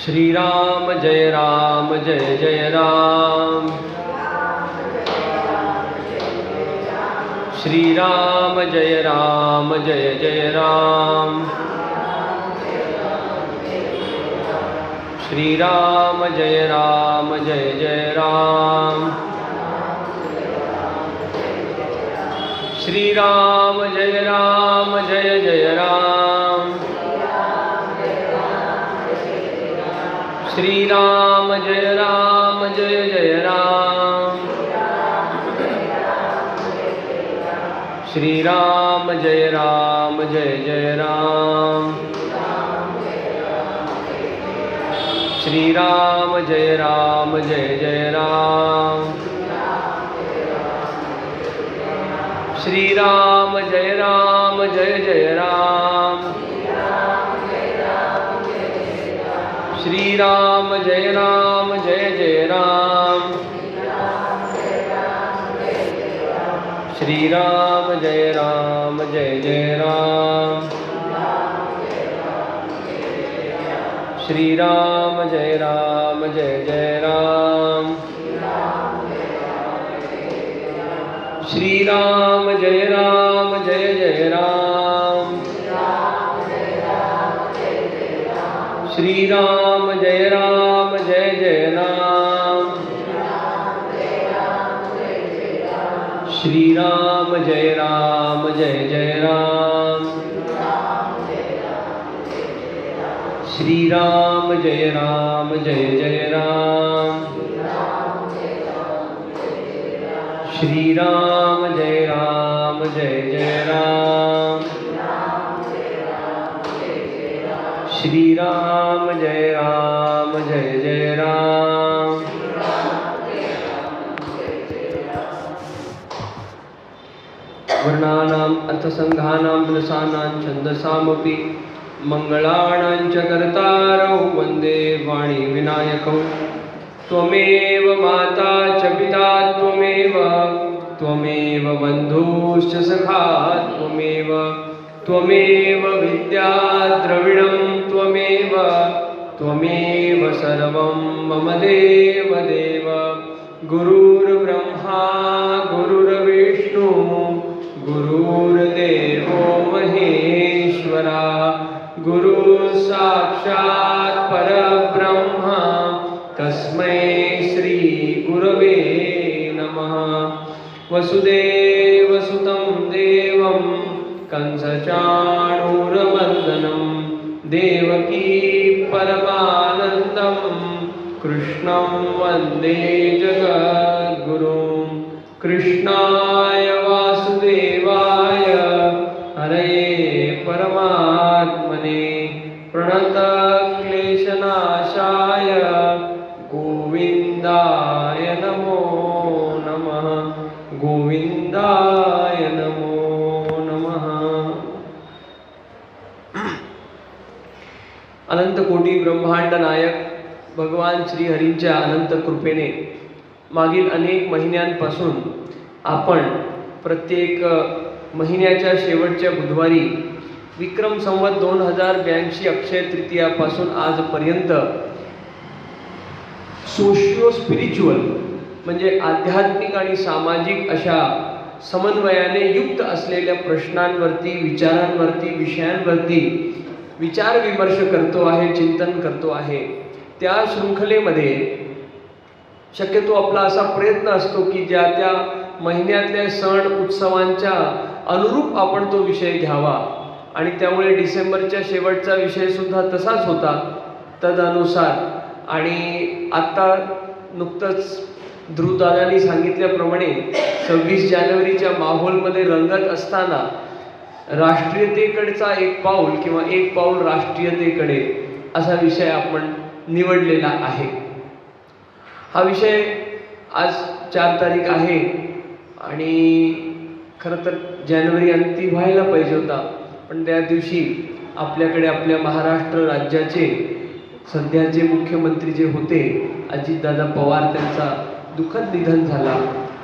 श्री राम जय जय राम। श्री राम जय जय राम। श्री राम जय जय राम। श्री राम जय जय राम। श्री राम जय जय राम। श्री राम जय जय राम। श्री राम जय जय राम। श्री राम जय जय राम। श्री राम जय जय राम। श्री राम जय जय राम। श्री राम जय जय राम। श्री राम जय जय राम। श्री राम जय जय राम। श्री राम जय जय राम। श्री राम जय जय राम। श्री राम जय जय राम। श्री राम जय जय राम। वर्णानाम् अर्थसंघानां रसानां छन्दसामपि मंगलानां च कर्तारौ वन्दे वाणी विनायकौ। त्वमेव माता च पिता त्वमेव बन्धुश्च सखा त्वमेव विद्या द्रविणं त्वमेव सर्वं मम देव। गुरुर्ब्रह्मा गुरुर्विष्णु गुरुर्देवो महेश्वरा। गुरुः साक्षात् परब्रह्म तस्मै श्री गुरवे नमः। वसुदेवसुतं देवं कंसचाणूरमर्दनं देवकी परमानन्दं कृष्णं वन्दे जगद्गुरुं। कृष्णाय वासुदेवाय हरये परमात्मने प्रणतक्लेशनाशाय गोविन्दाय नमो नमः। गोविन्दाय नमो नमः। अनंत कोटी ब्रह्मांड नायक भगवान श्री हरींच्या अनंत कृपेने मागील अनेक महिन्यांपासून आपण प्रत्येक महिन्याच्या शेवटच्या बुधवारी विक्रम संवत 2082 अक्षय तृतीयापासून आजपर्यंत सोशियो स्पिरिच्युअल म्हणजे आध्यात्मिक आणि सामाजिक अशा समन्वयाने युक्त असलेल्या प्रश्नांवरती, विचारांवरती, विषयांवरती विचार विमर्श करतो आहे, चिंतन करतो आहे। त्या शृंखलेमध्ये शक्यतो आपला असा प्रयत्न असतो की ज्या त्या महिन्यातल्या सण उत्सवांच्या अनुरूप आपण तो विषय घ्यावा आणि त्यामुळे डिसेंबरच्या शेवटचा विषय सुद्धा तसाच होता तदनुसार। आणि आता नुकतंच ध्रुवदादांनी सांगितल्याप्रमाणे 26 जानेवारीच्या माहोलमध्ये रंगत असताना राष्ट्रीयतेकडचा एक पाऊल किंवा एक पाऊल राष्ट्रीयतेकडे असा विषय आपण निवडलेला आहे। हा विषय आज 4 तारीख आहे आणि खरं तर जानेवारी अंती व्हायला पाहिजे होता, पण त्या दिवशी आपल्याकडे आपल्या महाराष्ट्र राज्याचे सध्याचे मुख्यमंत्री जे होते अजितदादा पवार त्यांचा दुःखद निधन झाला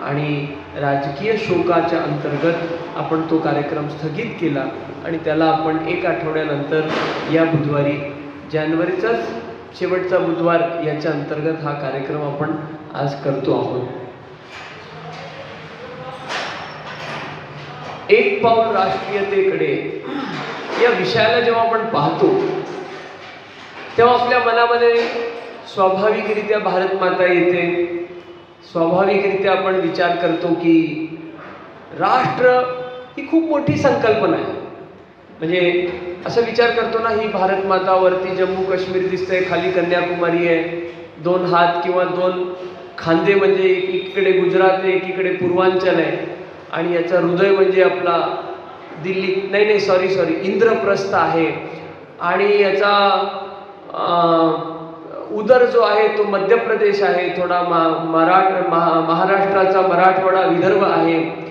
आणि राजकीय शोकाच्या अंतर्गत आपण तो कार्यक्रम स्थगित केला आणि त्याला आपण 1 आठवड्यानंतर या बुधवारी जानेवारीचाच शेवटचा बुधवार याच्या अंतर्गत हा कार्यक्रम आपण आज करतो आहोत. एक पाऊल राष्ट्रीयतेकडे या विषयाला जेव्हा आपण पाहतो तेव्हा आपल्या मनामध्ये स्वाभाविकरित्या भारत माता येते. स्वाभाविकरित्या आपण विचार करतो की राष्ट्र ही खूप मोठी संकल्पना आहे. म्हणजे असं विचार करतो ना, ही भारत माता, वरती जम्मू काश्मीर दिसतंय, खाली कन्याकुमारी आहे, 2 हात किंवा 2 खांदे म्हणजे एकीकडे गुजरात आहे, एकीकडे पूर्वांचल आहे, आणि याचं हृदय म्हणजे आपला दिल्ली, नाही सॉरी इंद्रप्रस्थ आहे, आणि याचा उदर जो आहे तो मध्य प्रदेश आहे, थोडा महाराष्ट्राचा मराठवाडा विदर्भ आहे,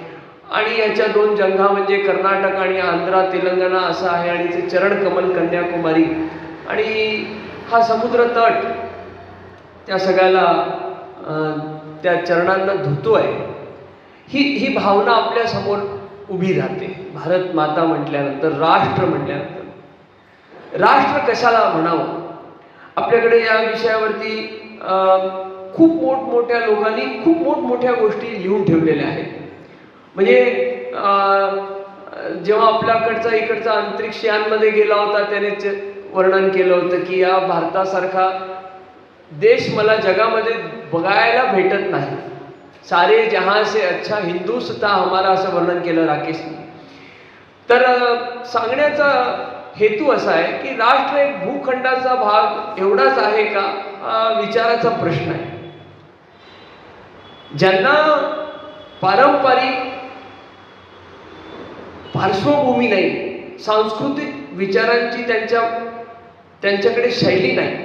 आणि याच्या 2 जंघा म्हणजे कर्नाटक आणि आंध्रा तेलंगणा असं आहे, आणि ते चरण कमल कन्याकुमारी, आणि हा समुद्र तट त्या सगळ्याला त्या चरणांना धुतो आहे. ही भावना आपल्या समोर उभी राहते. भारत माता म्हटल्यानंतर, राष्ट्र म्हटल्यानंतर, राष्ट्र कशाला म्हणावं? आपल्याकडे या विषयावरती खूप मोठमोठ्या लोकांनी खूप मोठमोठ्या गोष्टी लिहून ठेवलेल्या आहेत. म्हणजे जेव्हा आपल्याकडचा इकडचा अंतरिक्ष यानमध्ये गेला होता त्याने वर्णन केलं होतं की या भारतासारखा देश मला जगामध्ये बघायला भेटत नाही. सारे जहां से अच्छा हिंदुस्तान हमारा, असं वर्णन केलं राकेशने. तर सांगण्याचा हेतू असा आहे की राष्ट्र एक भूखंडाचा भाग एवढाच आहे का, विचाराचा प्रश्न आहे. ज्यांना पारंपरिक पार्श्वभूमी नाही, सांस्कृतिक विचारांची त्यांच्याकडे शैली नाही,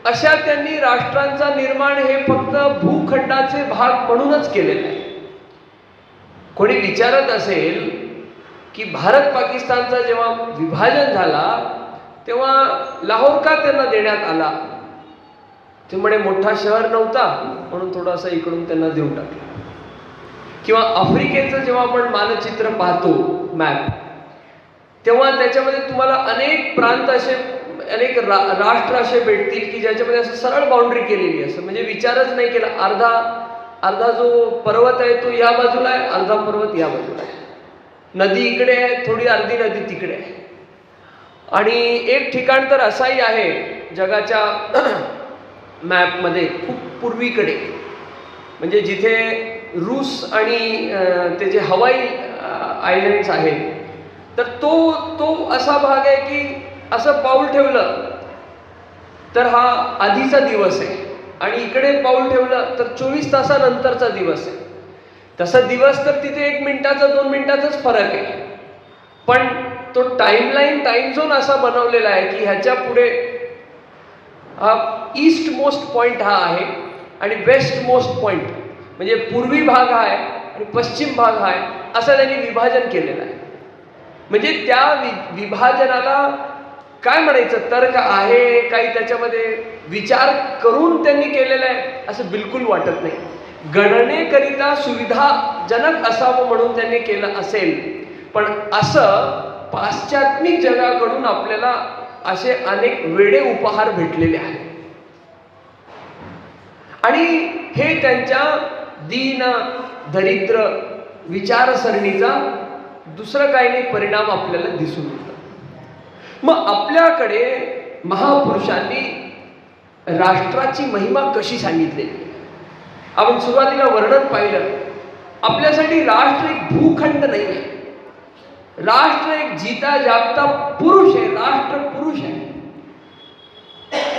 अशा त्यांनी राष्ट्रांचा निर्माण हे फक्त भूखंडाचे भाग म्हणूनच केलेले आहे. कोणी विचारत असेल की भारत पाकिस्तानचा जेव्हा विभाजन झाला तेव्हा लाहोर का त्यांना देण्यात आला, ते म्हणे मोठा शहर नव्हता म्हणून थोडासा इकडून त्यांना देऊन टाकला. किंवा आफ्रिकेचं जेव्हा आपण मानचित्र पाहतो, मॅप, तेव्हा त्याच्यामध्ये तुम्हाला अनेक प्रांत असे, अनेक राष्ट्र असे भेटतील की ज्याच्यामध्ये असं सरळ बाउंड्री केलेली असं, म्हणजे विचारच नाही केला. अर्धा जो पर्वत आहे तो या बाजूला आहे, अर्धा पर्वत या बाजूला आहे, नदी इकडे आहे, थोडी अर्धी नदी तिकडे आहे. आणि एक ठिकाण तर असाही आहे जगाच्या मॅपमध्ये खूप पूर्वीकडे, म्हणजे जिथे रूस आणि ते जे हवाई आयलँड्स आहेत, तर तो असा भाग आहे की असं पाऊल ठेवलं तर हा आधीचा दिवस आहे, आणि इकडे पाऊल ठेवलं तर 24 तासानंतरचा दिवस आहे. तसा दिवस तर तिथे 1 मिनिटाचा 2 मिनिटाचाच फरक आहे. पण तो टाइम झोन असा बनवलेला आहे की ह्याच्या पुढे हा ईस्ट मोस्ट पॉइंट हा आहे, आणि वेस्ट मोस्ट पॉइंट म्हणजे पूर्वी भाग हा आहे आणि पश्चिम भाग हा आहे, असं त्यांनी विभाजन केलेलं आहे. म्हणजे त्या विभाजनाला काय म्हणायचं, तर्क आहे काही त्याच्यामध्ये, विचार करून त्यांनी केलेलं आहे असं बिलकुल वाटत नाही. गणनेकरिता सुविधाजनक असावं म्हणून त्यांनी केलं असेल, पण असं पाश्चात्मिक जगाकडून आपल्याला असे अनेक वेडे उपहार भेटलेले आहेत. आणि हे त्यांच्या दीन दरिद्र विचारसरणीचा दुसरं काही नाही परिणाम आपल्याला दिसून येतात. मग आपल्याकडे महापुरुषांनी राष्ट्राची महिमा कशी सांगितलेली, आपण सुरुवातीला वर्णन पाहिलं. आपल्यासाठी राष्ट्र एक भूखंड नाही आहे, राष्ट्र एक जीता जागता पुरुष आहे, राष्ट्र पुरुष आहे.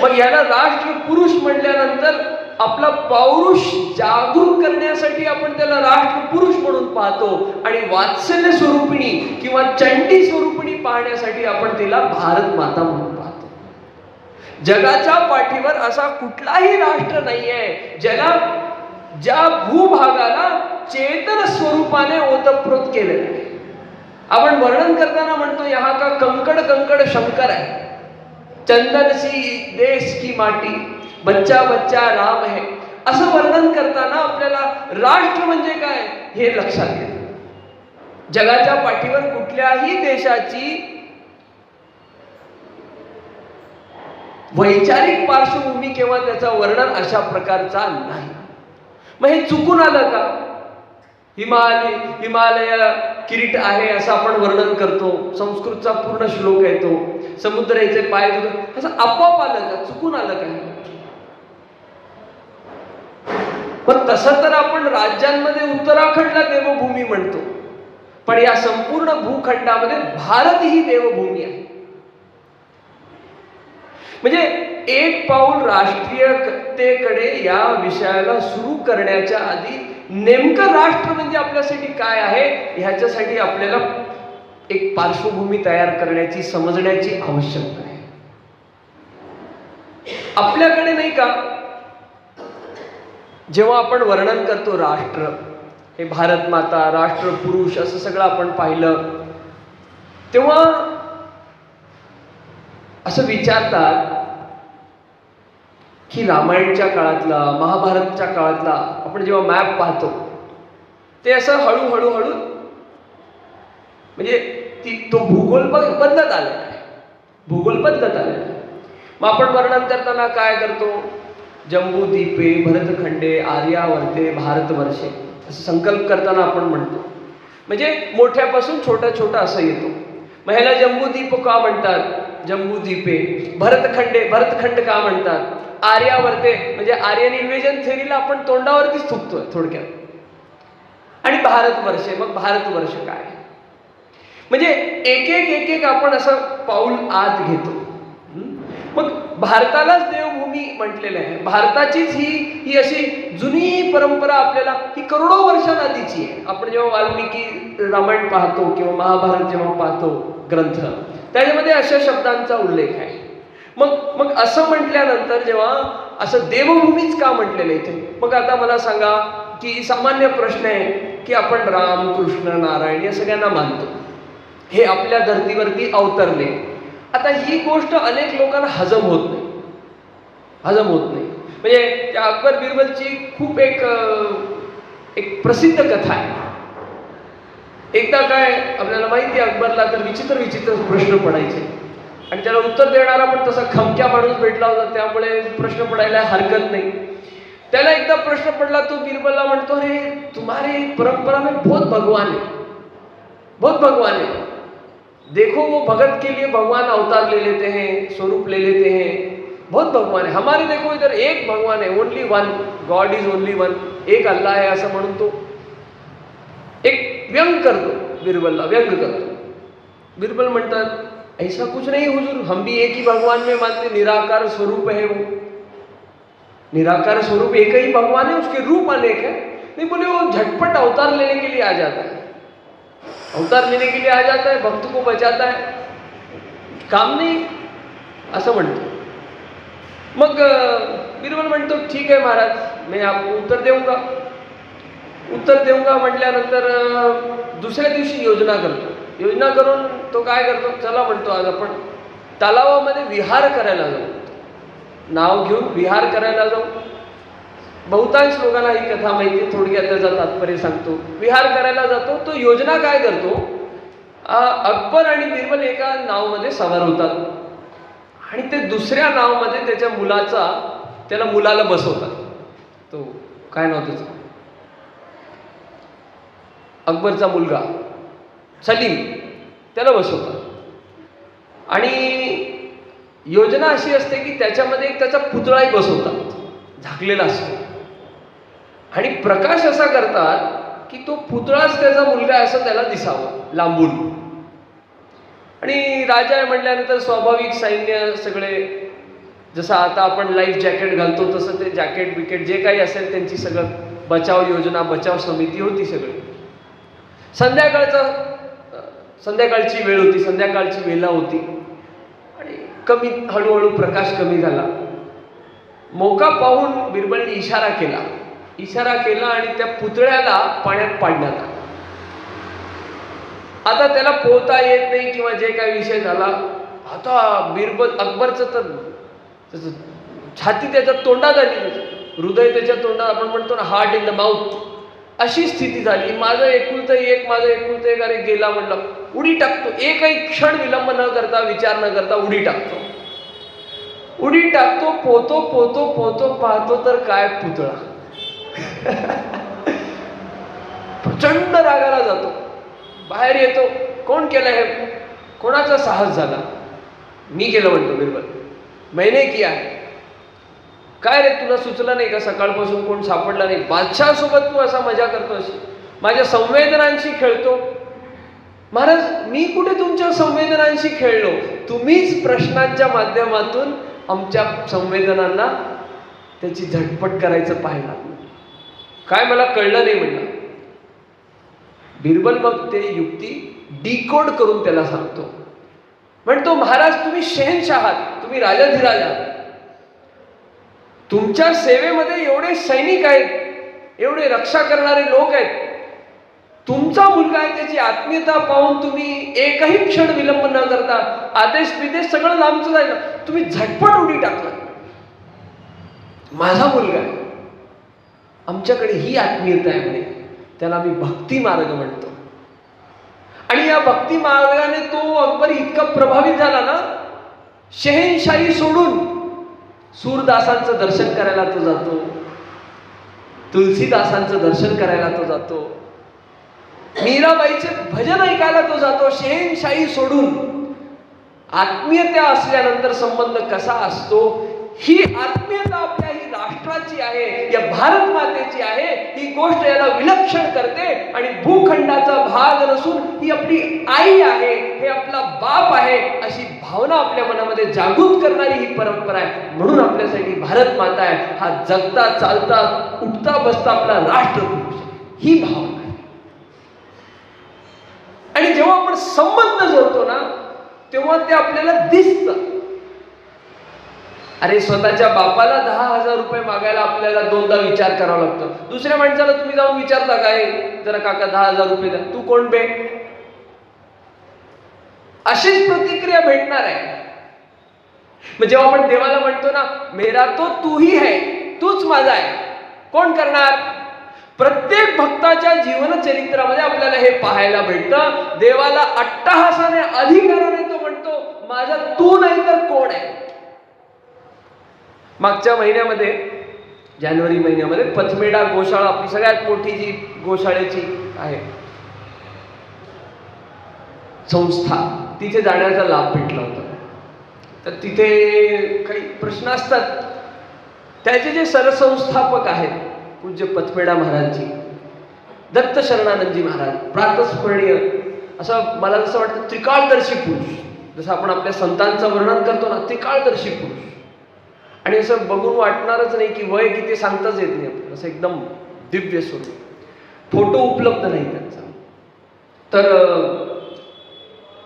मग याला राष्ट्र पुरुष म्हटल्यानंतर आपला पौरुष जागरूक करण्यासाठी आपण त्याला राष्ट्र पुरुष म्हणून पाहतो, आणि वात्सल्य स्वरूपिणी किंवा चंडी स्वरूपिणी पाहण्यासाठी आपण तिला भारत माता म्हणून पाहतो. जगाच्या पाठीवर असा कुठलाही राष्ट्र नाहीये ज्या भूभागाला चेतन स्वरूपाने ओतप्रोत केलेलं आहे. आपण वर्णन करताना म्हणतो यहाँ का कंकड़ कंकड़ शंकर है, चंदन सी देश की माटी, बच्चा बच्चा राम है, असं वर्णन करताना आपल्याला राष्ट्र म्हणजे काय हे लक्षात येतं. जगाच्या पाठीवर कुठल्याही देशाची वैचारिक पार्श्वभूमी किंवा त्याचं वर्णन अशा प्रकारचा नाही. मग हे चुकून आलं का? हिमालय किरीट आहे असं आपण वर्णन करतो, संस्कृतचा पूर्ण श्लोक आहे तो, समुद्राचे पाय असं आपोआप आलं का? चुकून आलं का? पण तसं तर आपण राज्यांमध्ये उत्तराखंडला देवभूमी म्हणतो, पण या संपूर्ण भूखंडामध्ये भारत ही देवभूमी आहे. म्हणजे एक पाऊल राष्ट्रीयतेकडे या विषयाला सुरू करण्याच्या आधी नेमकं राष्ट्र म्हणजे आपल्यासाठी काय आहे ह्याच्यासाठी आपल्याला एक पार्श्वभूमी तयार करण्याची, समजण्याची आवश्यकता आहे. आपल्याकडे नाही का, जेव्हा आपण वर्णन करतो राष्ट्र, हे भारत माता, राष्ट्र पुरुष असं सगळं आपण पाहिलं, तेव्हा असं विचारतात की रामायणच्या काळातला, महाभारतच्या काळातला आपण जेव्हा मॅप पाहतो ते असं हळूहळू म्हणजे तो भूगोल बदलत आलेला आहे, भूगोल बदलत आलेला आहे. मग आपण वर्णन करताना काय करतो? जम्बूद्वीपे भरतखंडे आर्यावर्ते भारतवर्षे असं संकल्प करताना आपण म्हणतो. म्हणजे मोठ्यापासून छोटा असं येतो. मग ह्याला जम्बूद्वीप का म्हणतात? जम्बूद्वीपे. भरतखंड का म्हणतात? आर्यावर्ते म्हणजे आर्यन इन्व्हेजन थेअरीला आपण तोंडावरतीच थुकतोय थोडक्यात. आणि भारतवर्षे, मग भारतवर्ष काय? म्हणजे एक आपण असं पाऊल आत घेतो. मग भारतालाच देवभूमी म्हटलेलं आहे. भारताचीच ही अशी जुनी परंपरा आपल्याला ही करोडो वर्षांआधीची आहे. आपण जेव्हा वाल्मिकी रामायण पाहतो किंवा महाभारत जेव्हा पाहतो ग्रंथ, त्याच्यामध्ये अशा शब्दांचा उल्लेख आहे. मग असं म्हटल्यानंतर जेव्हा असं देवभूमीच का म्हटलेलं इथे? मग आता मला सांगा की सामान्य प्रश्न आहे की आपण राम, कृष्ण, नारायण या सगळ्यांना मानतो, हे आपल्या धर्तीवरती अवतरले. आता ही गोष्ट अनेक लोकांना हजम होत नाही. म्हणजे त्या अकबर बिरबलची खूप एक प्रसिद्ध कथा आहे. एकदा काय आपल्याला माहिती आहे, अकबरला तर विचित्र प्रश्न पडायचे आणि त्याला उत्तर देणारा पण तसा खमक्या माणूस भेटला होता, त्यामुळे प्रश्न पडायला हरकत नाही. त्याला एकदा प्रश्न पडला, तो बिरबलला म्हणतो, अरे तुम्हारी परंपरा में बहुत भगवान है, देखो वो भगत के लिए भगवान अवतार ले लेते हैं, स्वरूप ले लेते हैं, बहुत भगवान है. हमारे देखो इधर एक भगवान है, only one, God is only one, एक अल्लाह है असं म्हणून तो एक व्यंग करतो, बिरबलला व्यंग करतो. बिरबल म्हणतात, ऐसा कुछ नहीं हुजूर, हम भी एक ही भगवान में मानते, निराकार स्वरूप है वो, निराकार स्वरूप एक ही भगवान है, उसके रूप अनेक है. नहीं बोले वो झटपट अवतार लेने के लिए आ जाता है, भक्त को बचाता है, काम नाही असं म्हणतो. मग बिरबल म्हणतो, ठीक आहे महाराज, मैं आपको उत्तर देऊंगा म्हटल्यानंतर दुसऱ्या दिवशी योजना करून तो काय करतो, चला म्हणतो आज आपण तलावामध्ये विहार करायला जाऊ, नाव घेऊन विहार करायला जाऊ. बहुतांश लोकांना ही कथा माहिती आहे, थोडक्यात त्याचं तात्पर्य सांगतो. विहार करायला जातो तो. योजना काय करतो, अकबर आणि बिरबल एका नावमध्ये सवार होतात आणि ते दुसऱ्या नावमध्ये त्याला मुलाला बसवतात. तो काय नाव त्याचं, अकबरचा मुलगा सलीम, त्याला बसवतात. आणि योजना अशी असते की त्याच्यामध्ये एक त्याचा पुतळाही बसवतात, झाकलेला असतो. आणि प्रकाश असा करतात की तो पुतळाच त्याचा मुलगा असं त्याला दिसावं लांबून. आणि राजा आहे म्हटल्यानंतर स्वाभाविक सैन्य सगळे, जसं आता आपण लाईफ जॅकेट घालतो तसं ते जॅकेट बिकेट जे काही असेल त्यांची सगळं बचाव योजना, बचाव समिती होती सगळी. संध्याकाळची वेळ होती, संध्याकाळची वेला होती आणि हळूहळू प्रकाश कमी झाला. मौका पाहून बिरबलने इशारा केला आणि त्या पुतळ्याला पाण्यात पाडण्यात आला. आता त्याला पोहता येत नाही किंवा जे काही विषय झाला. आता अकबरचं तर छाती त्याच्या तोंडात आली, हृदय त्याच्या तोंडात, आपण म्हणतो ना हार्ट इन द माउथ, अशी स्थिती झाली. माझं एकुलतं एक अरे गेला म्हटलं, उडी टाकतो. एकही क्षण विलंब न करता, विचार न करता उडी टाकतो. उडी टाकतो, पोहतो पोहतो पोहतो, पाहतो तर काय पुतळा. प्रचंड रागाला जातो, बाहेर येतो. कोण केलं हे? कोणाचा साहस झाला? मी केलं म्हणतो बिरबल. मैंने किया. काय रे, तुला सुचलं नाही का सकाळपासून कोण सापडला नाही? बादशाह सोबत तू असा मजा करतोस, माझ्या संवेदनांशी खेळतो. महाराज, मी कुठे तुमच्या संवेदनांशी खेळलो? तुम्हीच प्रश्नांच्या माध्यमातून आमच्या संवेदनांना त्याची झटपट करायचं पाहिलं. काय मला कळलं नाही म्हणलं. बिरबल मग ते युक्ती डिकोड करून त्याला सांगतो. म्हणतो, महाराज तुम्ही शहेनशाह आहात, तुम्ही राजाधिराज आहात. तुमच्या सेवेमध्ये एवढे सैनिक आहेत, एवढे रक्षा करणारे लोक आहेत. तुमचा मुलगा आहे, त्याची आत्मीयता पाहून तुम्ही एकही क्षण विलंब न करता आदेश विदेश सगळं लांबचं जायला तुम्ही झटपट उडी टाकला. माझा मुलगा आहे, आमच्याकडे ही आत्मीयता आहे म्हणे. त्याला आम्ही भक्ती मार्ग म्हणतो. आणि या भक्ती मार्गाने तो अकबर इतका प्रभावित झाला ना, शहेनशाही सोडून सूरदासांचं दर्शन करायला तो जातो, तुलसीदासांचं दर्शन करायला तो जातो, मीराबाईचे भजन ऐकायला तो जातो. शहेनशाही सोडून. आत्मीयता असल्यानंतर संबंध कसा असतो? ही आत्मीयता आपल्या ही राष्ट्राची आहे, या भारत मातेची आहे. ही गोष्ट याला विलक्षण करते. आणि भूखंडाचा भाग नसून ही आपली आई आहे, हे आपला बाप आहे, अशी भावना आपल्या मनामध्ये जागृत करणारी ही परंपरा आहे. म्हणून आपल्यासाठी भारत माता आहे. हा जगता चालता उठता बसता आपला राष्ट्रपुरुष, ही भावना आहे. आणि जेव्हा आपण संबंध जोडतो ना, तेव्हा ते आपल्याला दिसतं. अरे, स्वतःच्या बापाला 10,000 रुपये मागायला आपल्याला दोनदा विचार करावा लागतो. दुसऱ्या माणसाला तुम्ही जाऊन विचारता काय, जरा काका 10,000 रुपये द्या, तू कोण बे? अशीच प्रतिक्रिया भेटणार आहे. मग जेव्हा आपण देवाला म्हणतो ना, मेरा तो तू ही है, तूच माझा आहे, कोण करणार? प्रत्येक भक्ताच्या जीवन चरित्रामध्ये आपल्याला हे पाहायला भेटतं. देवाला अट्टहासाने, अधिकाराने तो म्हणतो, माझा तू नाही तर कोण आहे? मागच्या महिन्यामध्ये, जानेवारी महिन्यामध्ये, पथमेडा गोशाळा, आपली सगळ्यात मोठी जी गोशाळेची आहे संस्था, तिथे जाण्याचा लाभ भेटला होता. तर तिथे काही प्रश्न असतात. त्याचे जे सरसंस्थापक आहेत पूज्य पथमेडा महाराजजी, दत्त शरणानंदजी महाराज, प्रातस्मरणीय, असं मला जसं वाटतं त्रिकाळदर्शी पुरुष. जसं आपण आपल्या संतांचं वर्णन करतो ना, त्रिकाळदर्शी पुरुष. आणि असं बघून वाटणारच नाही की वय किती सांगताच येत नाही आपल्याला. असं एकदम दिव्य स्वरूप. फोटो उपलब्ध नाही त्यांचा. तर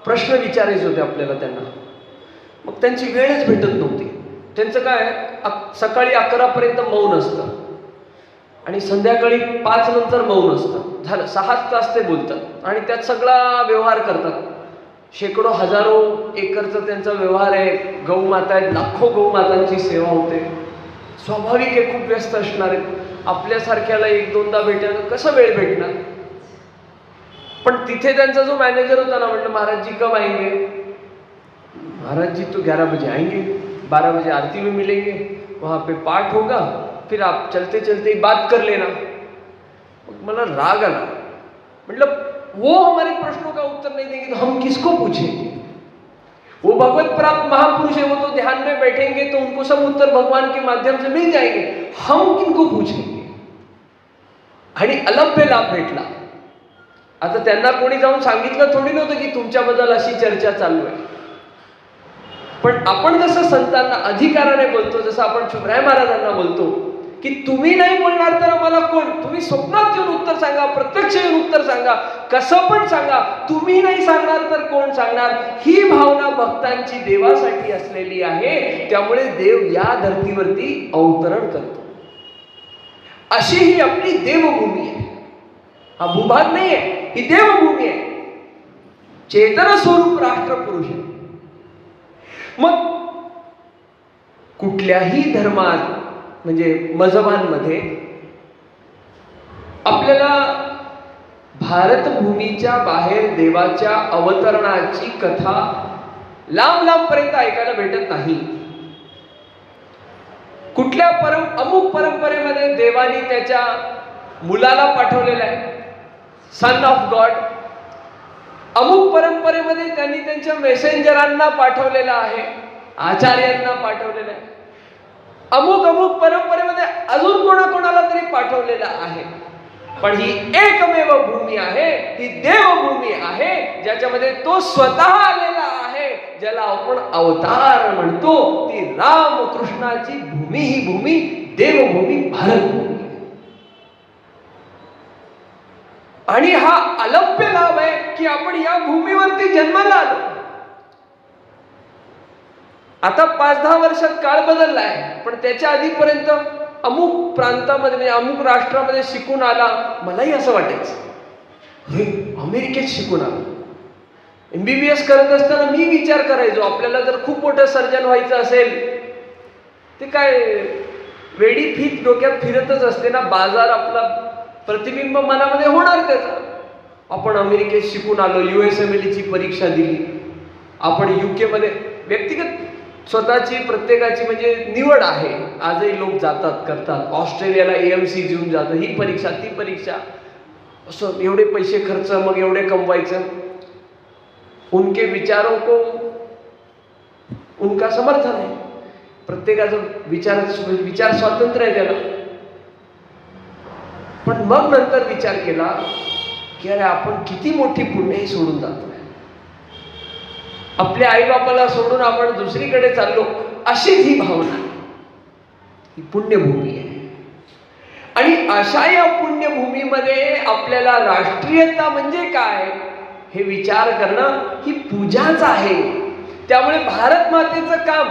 प्रश्न विचारायचे होते आपल्याला त्यांना. मग त्यांची वेळच भेटत नव्हती. त्यांचं काय, सकाळी 11 पर्यंत मौन असतं आणि संध्याकाळी 5 नंतर मौन असतं. झालं, 6 तास ते बोलतात आणि त्यात सगळा व्यवहार करतात. शेकडो हजारो एकरचा त्यांचा व्यवहार आहे. गौमाता आहेत, लाखो गौमातांची सेवा होते. स्वाभाविक आहे, खूप व्यस्त असणार आहे. आपल्यासारख्याला 1-2दा भेटायला कसं वेळ भेटणार? पण तिथे त्यांचा जो मॅनेजर होता ना, म्हटलं महाराज जी कब आएंगे? महाराज जी तो 11 बजे आएंगे, 12 बजे आरती में मिलेंगे, वहां पे पाठ होगा, फिर आप चलते चलते ही बात कर लेना. मग मला राग आला. मतलब वो हमारे प्रश्नों का उत्तर नहीं देंगे तो हम किसको पूछेंगे? वो भगवत प्राप्त महापुरुष है, वो तो ध्यान में बैठेंगे तो उनको सब उत्तर भगवान के माध्यम से मिल जाएंगे. हम किनको पूछेंगे? आणि अलभ्य लाभ भेटला. आता त्यांना कोणी जाऊन सांगितलं थोडी नव्हतं की तुमच्याबद्दल अशी चर्चा चालू आहे. पण आपण जसं संतांना अधिकाराने बोलतो, जसं आपण शुभराय महाराजांना बोलतो की तुम्ही नाही बोलणार तर आम्हाला कोण? तुम्ही स्वप्नात येऊन उत्तर सांगा, प्रत्यक्ष येऊन उत्तर सांगा, कसं पण सांगा. तुम्ही नाही सांगणार तर कोण सांगणार? ही भावना भक्तांची देवासाठी असलेली आहे. त्यामुळे देव या धर्तीवरती अवतरण करतो. अशी ही आपली देवभूमी आहे. हा भूभाग नाही आहे, ही देवभूमी आहे. चेतन स्वरूप राष्ट्रपुरुष आहे. मग कुठल्याही धर्मात म्हणजे मजहबांमध्ये आपल्याला भारतभूमीच्या बाहेर देवाच्या अवतरणाची कथा लांब लांब पर्यंत ऐकायला भेटत नाही. कुठल्या अमुक परंपरेमध्ये देवानी त्याच्या मुलाला पाठवलेलं आहे, सन ऑफ गॉड. अमुक परंपरेमध्ये त्यांनी त्यांच्या मेसेंजरांना पाठवलेलं आहे, आचार्यांना पाठवलेलं आहे. अमुक अमुक परंपरेमध्ये अजून कोणाकोणाला तरी पाठवलेलं आहे. पण ही एकमेव भूमी आहे, ही देवभूमी आहे, ज्याच्यामध्ये तो स्वतः आलेला आहे, ज्याला आपण अवतार म्हणतो. ती रामकृष्णाची भूमी, ही भूमी देवभूमी, भारतभूमी. आणि हा अलभ्य लाभ आहे की आपण या भूमीवरती जन्माला आलो. आता 5-10 वर्षात काळ बदलला आहे, पण त्याच्या आधीपर्यंत अमुक प्रांतामध्ये म्हणजे अमुक राष्ट्रामध्ये शिकून आला. मलाही असं वाटायचं, हे अमेरिकेत शिकून आला. MBBS करत असताना मी विचार करायचो, आपल्याला जर खूप मोठं सर्जन व्हायचं असेल, ते काय वेडी फीत डोक्यात फिरतच असते ना, बाजार आपला प्रतिबिंब मनामध्ये होणार त्याचा. आपण अमेरिकेत शिकून आलो, USMLE ची परीक्षा दिली, आपण UK मध्ये व्यक्तिगत स्वतःची प्रत्येकाची म्हणजे निवड आहे. आजही लोक जातात करतात, ऑस्ट्रेलियाला AMC घेऊन जातं, ही परीक्षा ती परीक्षा, असं एवढे पैसे खर्च, मग एवढे कमवायचं. उनके विचारों को उनका समर्थन आहे, प्रत्येकाचं विचार स्वातंत्र्य आहे त्याला. पण मग नंतर विचार केला की अरे आपण किती मोठी पुण्यही सोडून जातो, आपल्या आईबापाला सोडून आपण दुसरीकडे चाललो, अशीच ही भावना, ही पुण्यभूमी आहे. आणि अशा या पुण्यभूमीमध्ये आपल्याला राष्ट्रीयता म्हणजे काय हे विचार करणं ही पूजाच आहे. त्यामुळे भारत मातेचं काम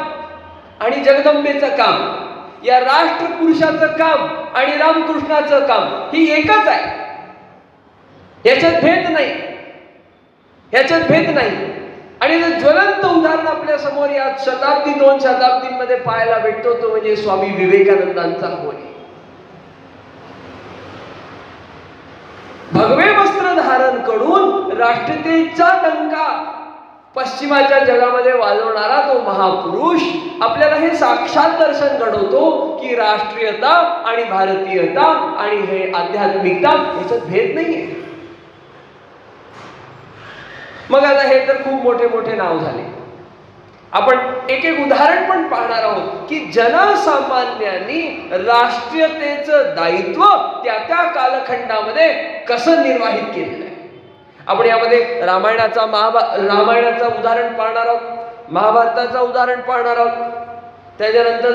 आणि जगदंबेचं काम, या राष्ट्रपुरुषाचं काम आणि रामकृष्णाचं काम ही एकच आहे. याच्यात भेद नाही, याच्यात भेद नाही. आणि ज्वलंत उदाहरण आपल्या समोर या 2 शताब्दीमध्ये पाहायला भेटतो, तो म्हणजे स्वामी विवेकानंदांचा होय. भगवे वस्त्र धारण करून राष्ट्रीयतेचा डंका पश्चिमाच्या जगामध्ये वाजवणारा तो महापुरुष आपल्याला हे साक्षात दर्शन घडवतो की राष्ट्रीयता आणि भारतीयता आणि हे आध्यात्मिकता याच्यात भेद नाहीये. मग आता हे तर खूप मोठे मोठे नाव झाले. आपण एक एक उदाहरण पण पाहणार आहोत की जनसामान्यांनी राष्ट्रीयतेचं दायित्व त्या त्या कालखंडामध्ये कसं निर्वाहित केलेलं आहे. आपण यामध्ये रामायणाचं उदाहरण पाहणार आहोत, महाभारताचं उदाहरण पाहणार आहोत, त्याच्यानंतर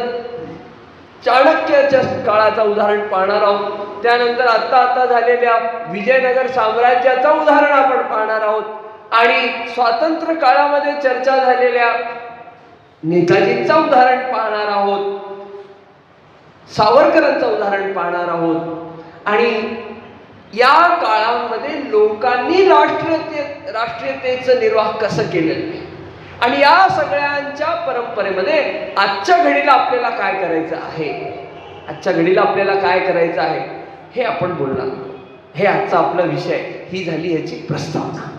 चाणक्याच्या काळाचं उदाहरण पाहणार आहोत, त्यानंतर आता झालेल्या विजयनगर साम्राज्याचं उदाहरण आपण पाहणार आहोत, आणि स्वातंत्र्य काळामध्ये चर्चा झालेल्या नेताजींचं उदाहरण पाहणार आहोत, सावरकरांचं उदाहरण पाहणार आहोत. आणि या काळामध्ये लोकांनी राष्ट्रीयतेचं निर्वाह कसं केलेलं आहे आणि या सगळ्यांच्या परंपरेमध्ये आजच्या घडीला आपल्याला काय करायचं आहे, आजच्या घडीला आपल्याला काय करायचं आहे हे आपण बोलणार. हे आजचा आपला विषय, ही झाली याची प्रस्तावना.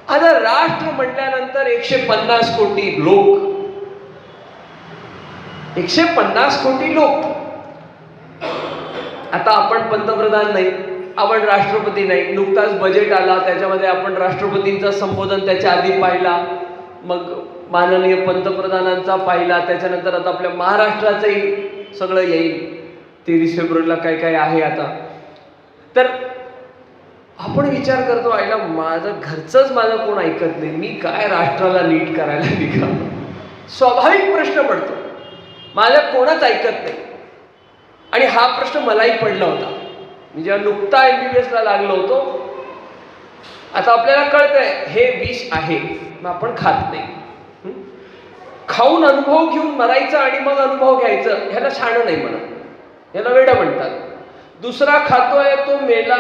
आता राष्ट्र म्हटल्यानंतर 150 कोटी लोक, 150 कोटी लोक. आता आपण पंतप्रधान नाही, आपण राष्ट्रपती नाही. नुकताच बजेट आला, त्याच्यामध्ये आपण राष्ट्रपतींचं संबोधन त्याच्या आधी पाहिला, मग माननीय पंतप्रधानांचा पाहिला, त्याच्यानंतर आता आपल्या महाराष्ट्राचंही सगळं येईल. 23 फेब्रुवारीला काय काय आहे आता. तर आपण विचार करतो, आईला माझं घरचंच माझं कोण ऐकत नाही, मी काय राष्ट्राला नीट करायला निघालो. स्वाभाविक प्रश्न पडतो, माझं कोणच ऐकत नाही. आणि हा प्रश्न मलाही पडला होता. मी जेव्हा नुकता MBBS ला लागलो होतो, आता आपल्याला कळतंय हे विष आहे, मग आपण खात नाही. खाऊन अनुभव घेऊन मरायचं आणि मग अनुभव घ्यायचं, ह्याला शाणं नाही म्हणत, ह्याला वेडं म्हणतात. दुसरा खातोय तो मेला,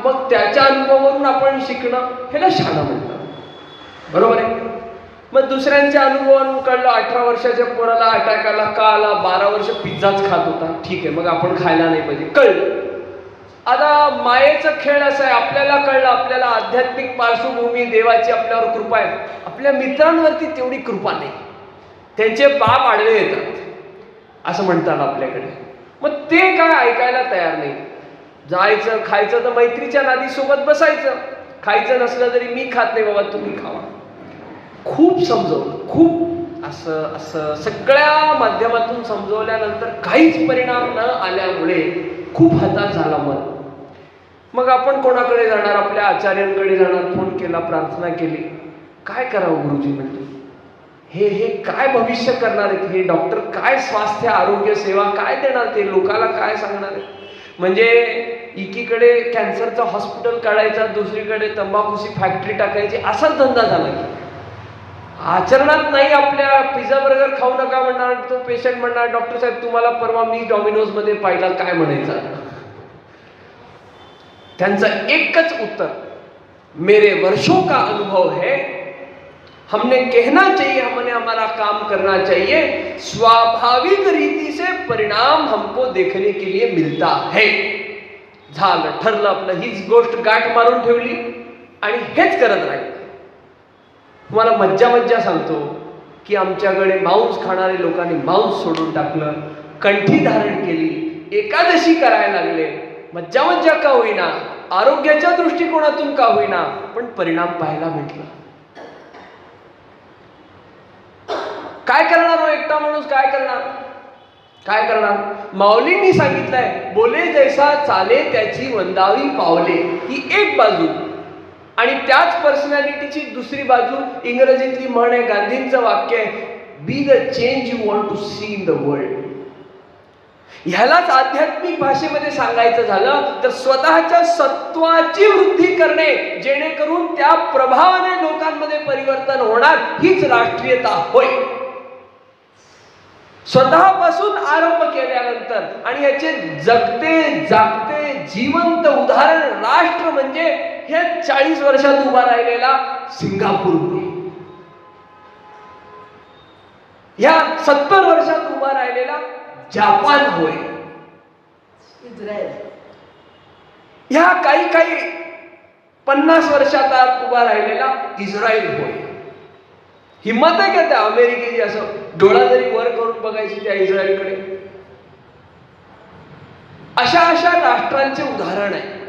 मग त्याच्या अनुभवावरून आपण शिकणं, ह्याला शाणं म्हणतात. बरोबर आहे. मग दुसऱ्यांच्या अनुभवावरून कळलं 18 वर्षाच्या पोराला अटॅक आला, का आला, 12 वर्ष पिझ्झाच खात होता, ठीक आहे मग आपण खायला नाही पाहिजे, कळलं. आता मायेचा खेळ असा आहे, आपल्याला कळलं, आपल्याला आध्यात्मिक पार्श्वभूमी, देवाची आपल्यावर कृपा आहे. आपल्या मित्रांवरती तेवढी कृपा नाही. त्यांचे पाप आडवे येतात असं म्हणतात आपल्याकडे. मग ते काय ऐकायला तयार नाही. जायचं, खायचं तर मैत्रीच्या नादी सोबत बसायचं. खायचं नसलं तरी मी खात नाही बाबा, तुम्ही खावा. खूप समजवलं, खूप असं असं सगळ्या माध्यमातून समजवल्यानंतर काहीच परिणाम न आल्यामुळे खूप हताश झाला मन. मग आपण कोणाकडे जाणार? आपल्या आचार्यांकडे जाणार. फोन केला, प्रार्थना केली. काय करावं गुरुजी म्हणतो, हे काय भविष्य करणार आहेत हे डॉक्टर? काय स्वास्थ्य आरोग्य सेवा काय देणार? ते लोकाला काय सांगणार आहे? म्हणजे एकीकडे कॅन्सरचं हॉस्पिटल काढायचा, दुसरीकडे तंबाखूची फॅक्टरी टाकायची, असाच धंदा झाला. आचरणात नाही. आपल्या पिझ्झा बर्गर खाऊ नका म्हणणार, तो पेशंट म्हणणार डॉक्टर साहेब तुम्हाला परवा मी डॉमिनोज मध्ये पाहिला, काय म्हणायचं? त्यांचं एकच उत्तर, मेरे वर्षों का अनुभव है, हमने कहना चाहिए, हमने हमारा काम करना चाहिए, स्वाभाविक रीति से परिणाम हमको देखने के लिए मिलता है. झालं, ठरलं आपलं. हीच गोष्ट गाठ मारून ठेवली आणि हेच करत राहील. तुम्हाला मज्जा सांगतो की आमच्याकडे मांस खाणारे लोकांनी मांस सोडून टाकलं, कंठी धारण केली, एकादशी करायला लागले. मज्जा का होईना, आरोग्याच्या दृष्टिकोनातून का होईना, पण परिणाम पाहायला भेटला. काय करणार हो एकटा माणूस? काय करणार? माऊलींनी सांगितलंय, बोले जैसा चाले त्याची वंदावी पावले, ही एक बाजू. आणि त्याच पर्सनॅलिटीची दुसरी बाजू, इंग्रजीतली म्हण आहे, गांधींचं वाक्य आहे, be the change you want to see in the world. ह्यालाच आध्यात्मिक भाषेमध्ये सांगायचं झालं तर स्वतःच्या सत्वाची वृद्धी करणे, जेणेकरून त्या प्रभावाने लोकांमध्ये परिवर्तन होणार, हीच राष्ट्रीयता होय. स्वतःपासून आरंभ केल्यानंतर, आणि याचे जगते जागते जिवंत उदाहरण राष्ट्र म्हणजे हे 40 वर्षात उभा राहिलेला सिंगापूर होय, ह्या 70 वर्षात उभा राहिलेला जापान होय, इस्रायल ह्या काही 50 वर्षात आत उभा राहिलेला इस्रायल होय. हिम्मत आहे का त्या अमेरिकेची असं डोळा जरी वर करून बघायची त्या इस्रायलकडे? अशा राष्ट्रांचे उदाहरण आहे.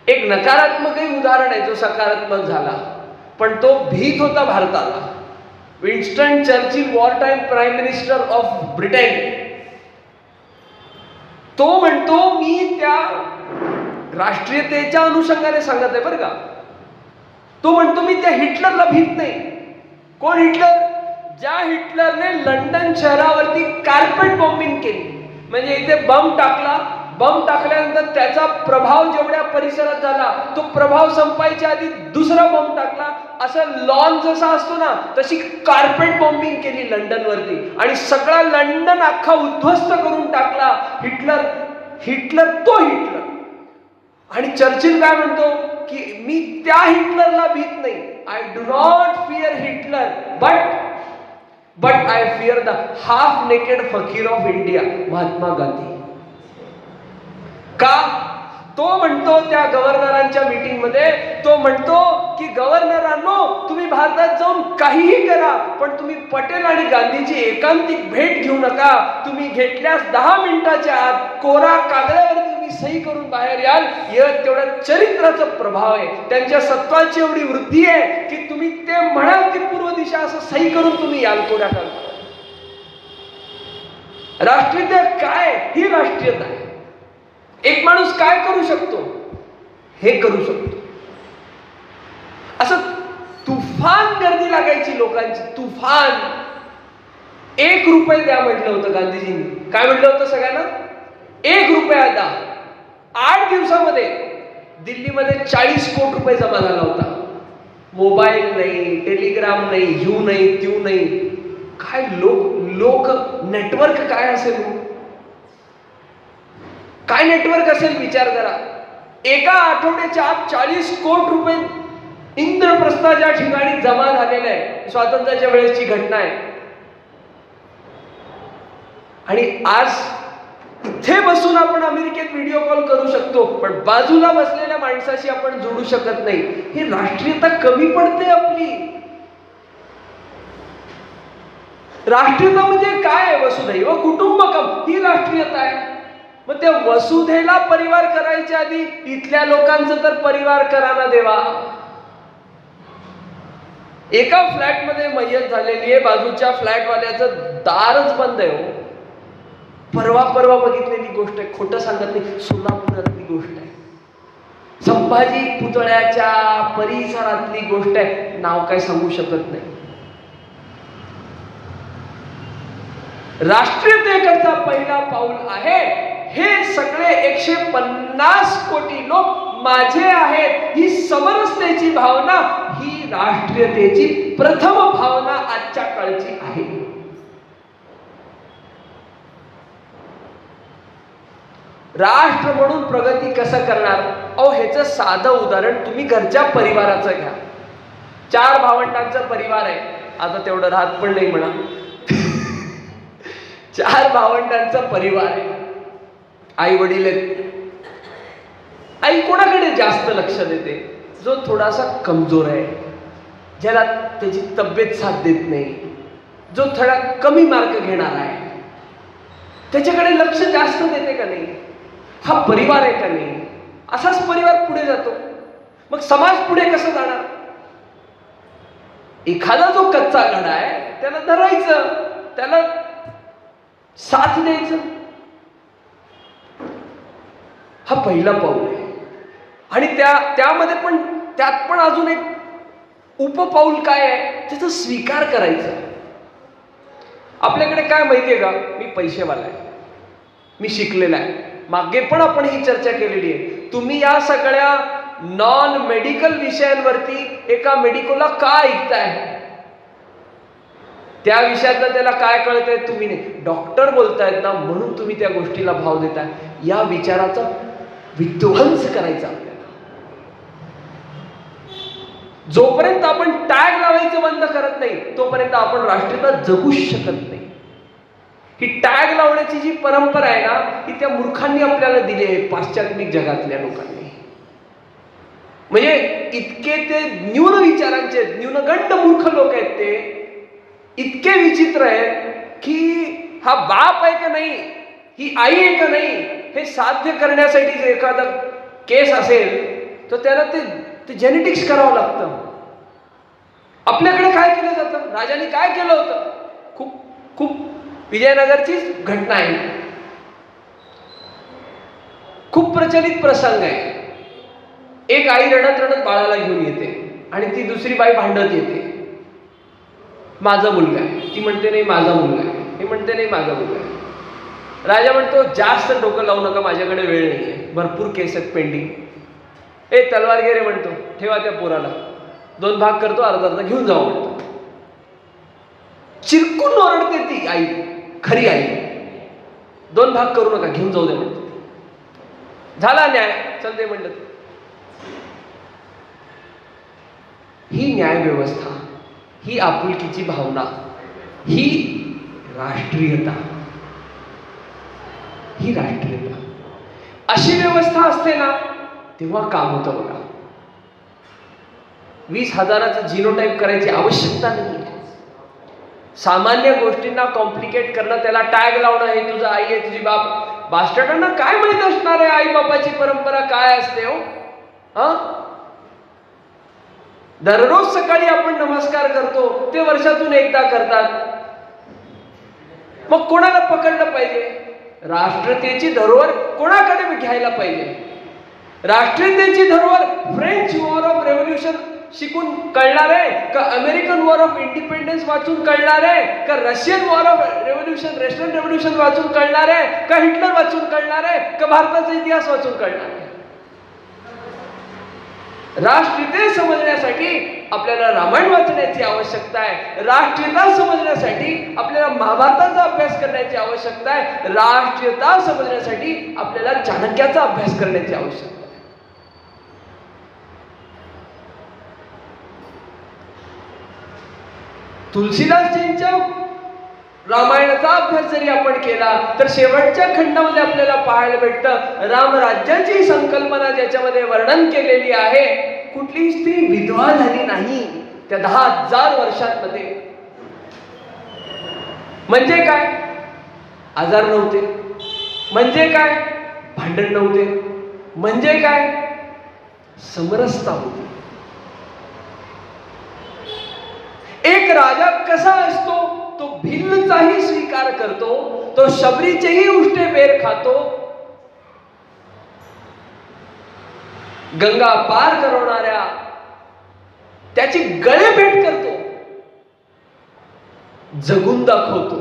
एक नकारात्मकही उदाहरण आहे जो सकारात्मक झाला, पण तो भीत होता भारताला. Winston Churchill, war time prime minister of Britain, तो म्हणतो, मी त्या राष्ट्रीयतेच्या अनुषंगाने सांगत आहे बरं का, तो म्हणतो मी त्या हिटलरला भीत नाही. कोण हिटलर? ज्या हिटलरने लंडन शहरावरती कार्पेट बॉम्बिंग केली, म्हणजे इथे बम टाकला, बम टाकल्यानंतर त्याचा प्रभाव जेवढ्या परिसरात झाला, तो प्रभाव संपायच्या आधी दुसरा बॉम्ब टाकला. असं लॉन जसा असतो ना, तशी कार्पेट बॉम्बिंग केली लंडनवरती आणि सगळा लंडन अख्खा उद्ध्वस्त करून टाकला. हिटलर तो हिटलर. आणि चर्चिल काय म्हणतो की मी त्या हिटलरला भीत नाही, I do not fear Hitler, but I fear the half naked फकीर ऑफ इंडिया, महात्मा गांधी. का? तो म्हणतो त्या गव्हर्नरांच्या मीटिंग मध्ये, तो म्हणतो की गव्हर्नरांनो, तुम्ही भारतात जाऊन काहीही करा, पण तुम्ही पटेल आणि गांधीची एकांतिक भेट घेऊ नका. तुम्ही घेतल्यास 10 मिनिटाच्या आत कोरा कागदावर तुम्ही सही करून बाहेर याल. तेवढ्या चरित्राचा प्रभाव आहे, त्यांच्या सत्वाची एवढी वृद्धी आहे की तुम्ही ते म्हणाल ती पूर्व दिशा असं सही करून तुम्ही याल कोऱ्या कागदावर. राष्ट्रीयता काय? ही राष्ट्रीयता आहे. एक माणूस काय करू शकतो? हे करू शकतो. असं तुफान गर्दी लागायची लोकांची, तुफान. 1 रुपये द्या म्हटलं होतं गांधीजींनी. काय म्हटलं होतं सगळ्यांना? 1 रुपया द्या. 8 दिवसामध्ये दिल्लीमध्ये 40 कोटी रुपये जमा झाला होता. मोबाईल नाही, टेलिग्राम नाही, यू नाही, त्यू नाही. काय लोक नेटवर्क काय असेल? काय नेटवर्क असेल विचार करा. एका आठवड्याच्या आत 40 कोटी रुपये इंद्रप्रस्थाच्या ठिकाणी जमा झालेले आहे. स्वातंत्र्याच्या वेळेची घटना आहे. आणि आज इथे बसून आपण अमेरिकेत व्हिडिओ कॉल करू शकतो, पण बाजूला बसलेल्या माणसाशी आपण जोडू शकत नाही. ही राष्ट्रीयता कमी पडते आपली. राष्ट्रीयता म्हणजे काय आहे? वसुधैव कुटुंबकम ही राष्ट्रीयता आहे. मग त्या वसुधेला परिवार करायच्या आधी इथल्या लोकांचं तर परिवार करा ना देवा. एका फ्लॅटमध्ये मय्यत झालेली आहे, बाजूच्या फ्लॅटवाल्याचं दारच बंद आहे हो. परवा बघितलेली गोष्ट आहे, खोटं सांगत नाही, सोलापुरातली गोष्ट आहे. संभाजी पुतळ्याच्या परिसरातली गोष्ट आहे, नाव काय सांगू शकत नाही. राष्ट्रीयतेकडचा पहिला पाऊल आहे. हे सगळे 150 कोटी लोक माझे आहेत ही समरसतेची भावना, ही राष्ट्रीयतेची प्रथम भावना आजच्या काळची आहे. राष्ट्र म्हणून प्रगती कसं करणार? अहो, ह्याचं साधं उदाहरण तुम्ही घरच्या परिवाराचं घ्या. 4 भावंडांचा परिवार आहे, आता तेवढं राहत पण नाही म्हणा. 4 भावंडांचा परिवार आहे. आई वडील आहेत. आई कोणाकडे जास्त लक्ष देते? जो थोडासा कमजोर आहे, ज्याला त्याची तब्येत साथ देत नाही, जो थोडा कमी मार्क घेणार आहे, त्याच्याकडे लक्ष जास्त देते का नाही? हा परिवार आहे का नाही? असाच परिवार पुढे जातो. मग समाज पुढे कसं जाणार? एखादा जो कच्चा घडा आहे त्याला धरायचं, त्याला साथ द्यायचं. हा पहिला पाऊल आहे. आणि त्यात पण अजून एक उपपाऊल काय आहे? त्याचा स्वीकार करायचा. आपल्याकडे काय माहितीये का? मी पैसेवाला आहे, मी शिकलेला आहे. मागे पण आपण ही चर्चा केलेली आहे. तुम्ही या सगळ्या नॉन मेडिकल विषयांवरती एका मेडिकोला का ऐकताय? त्या विषयातलं त्याला काय कळतंय? तुम्ही नाही. डॉक्टर बोलतायत ना म्हणून तुम्ही त्या गोष्टीला भाव देताय. या विचाराचा विध्वंस करायचा आपल्याला. जोपर्यंत आपण टॅग लावायचं बंद करत नाही तोपर्यंत आपण राष्ट्रीयता जगूच शकत नाही. ही टॅग लावण्याची जी परंपरा आहे ना, ही त्या मूर्खांनी आपल्याला दिली आहे, पाश्चात्य जगातल्या लोकांनी. म्हणजे इतके ते न्यून विचारांचे, न्यूनगंड मूर्ख लोक आहेत, ते इतके विचित्र आहेत की हा बाप आहे का नाही, ही आई आहे का नाही, हे साध्य करण्यासाठी जर एखादा केस असेल तर त्याला ते जेनेटिक्स करावं लागतं. आपल्याकडे काय केलं जातं? राजांनी काय केलं होतं? खूप विजयनगरचीच घटना आहे, खूप प्रचलित प्रसंग आहे. एक आई रडत रडत बाळाला घेऊन येते आणि ती दुसरी बाई भांडत येते. माझा मुलगा आहे, ती म्हणते नाही माझा मुलगा आहे, हे म्हणते नाही माझा मुलगा आहे. राजा म्हणतो जास्त डोकं लावू नका, माझ्याकडे वेळ नाहीये, भरपूर केस आहेत पेंडिंग. तलवार घे रे म्हणतो, ठेवा त्या पोराला, 2 भाग करतो, अर्धा घेऊन जाऊ म्हणतो. चिरकून ओरडते ती आई, खरी आई. 2 भाग करू नका, घेऊन जाऊ दे म्हणतो. झाला न्याय, चल दे म्हणलं. ही न्याय व्यवस्था, ही आपुलकीची भावना, ही राष्ट्रीयता, ही राष्ट्रीयता. अशी व्यवस्था असते ना तेव्हा काम होतं बघा. 20,000चं जिनोटाईप करायची आवश्यकता नाही. सामान्य गोष्टींना कॉम्प्लिकेट करणं, त्याला टॅग लावणं, हे तुझं आई आहे, तुझी बाप. बास्टर्डांना काय माहित असणार आहे आई बापाची परंपरा काय असते हो? दररोज सकाळी आपण नमस्कार करतो, ते वर्षातून एकदा करतात. मग कोणाला पकडलं पाहिजे? राष्ट्रीयतेची धरोहर कोणाकडे घ्यायला पाहिजे? राष्ट्रीयतेची धरोहर फ्रेंच वॉर ऑफ रेव्होल्युशन शिकून कळणार आहे का? अमेरिकन वॉर ऑफ इंडिपेंडन्स वाचून कळणार आहे का? Russian war of revolution, Russian revolution वाचून कळणार आहे का? हिटलर वाचून कळणार आहे का? भारताचा इतिहास वाचून कळणार आहे? राष्ट्रीयते समजण्यासाठी आपल्याला रामायण वाचण्याची आवश्यकता आहे. राष्ट्रीयता समजण्यासाठी आपल्याला महाभारताचा अभ्यास करण्याची आवश्यकता आहे. राष्ट्रीयता समजण्यासाठी आपल्याला चाणक्याचा अभ्यास करण्याची आवश्यकता आहे. तुलसीदासजींच्या रामायणाचा अभ्यास जरी आपण केला तर शेवटच्या खंडामध्ये आपल्याला पाहायला भेटतं रामराज्याची संकल्पना ज्याच्यामध्ये वर्णन केलेली आहे. कुठलीही स्त्री विधवा झाली नाही त्या 10,000 वर्षांमध्ये. म्हणजे काय? आजार नव्हते. म्हणजे काय? भांडण नव्हते. म्हणजे काय? समरसता होती. एक राजा कसा असतो? तो भिल्लचाही स्वीकार करतो, तो शबरीचेही उष्टे बेर खातो, गंगा पार करवणाऱ्या त्याची गळेभेट करतो, जगून दाखवतो.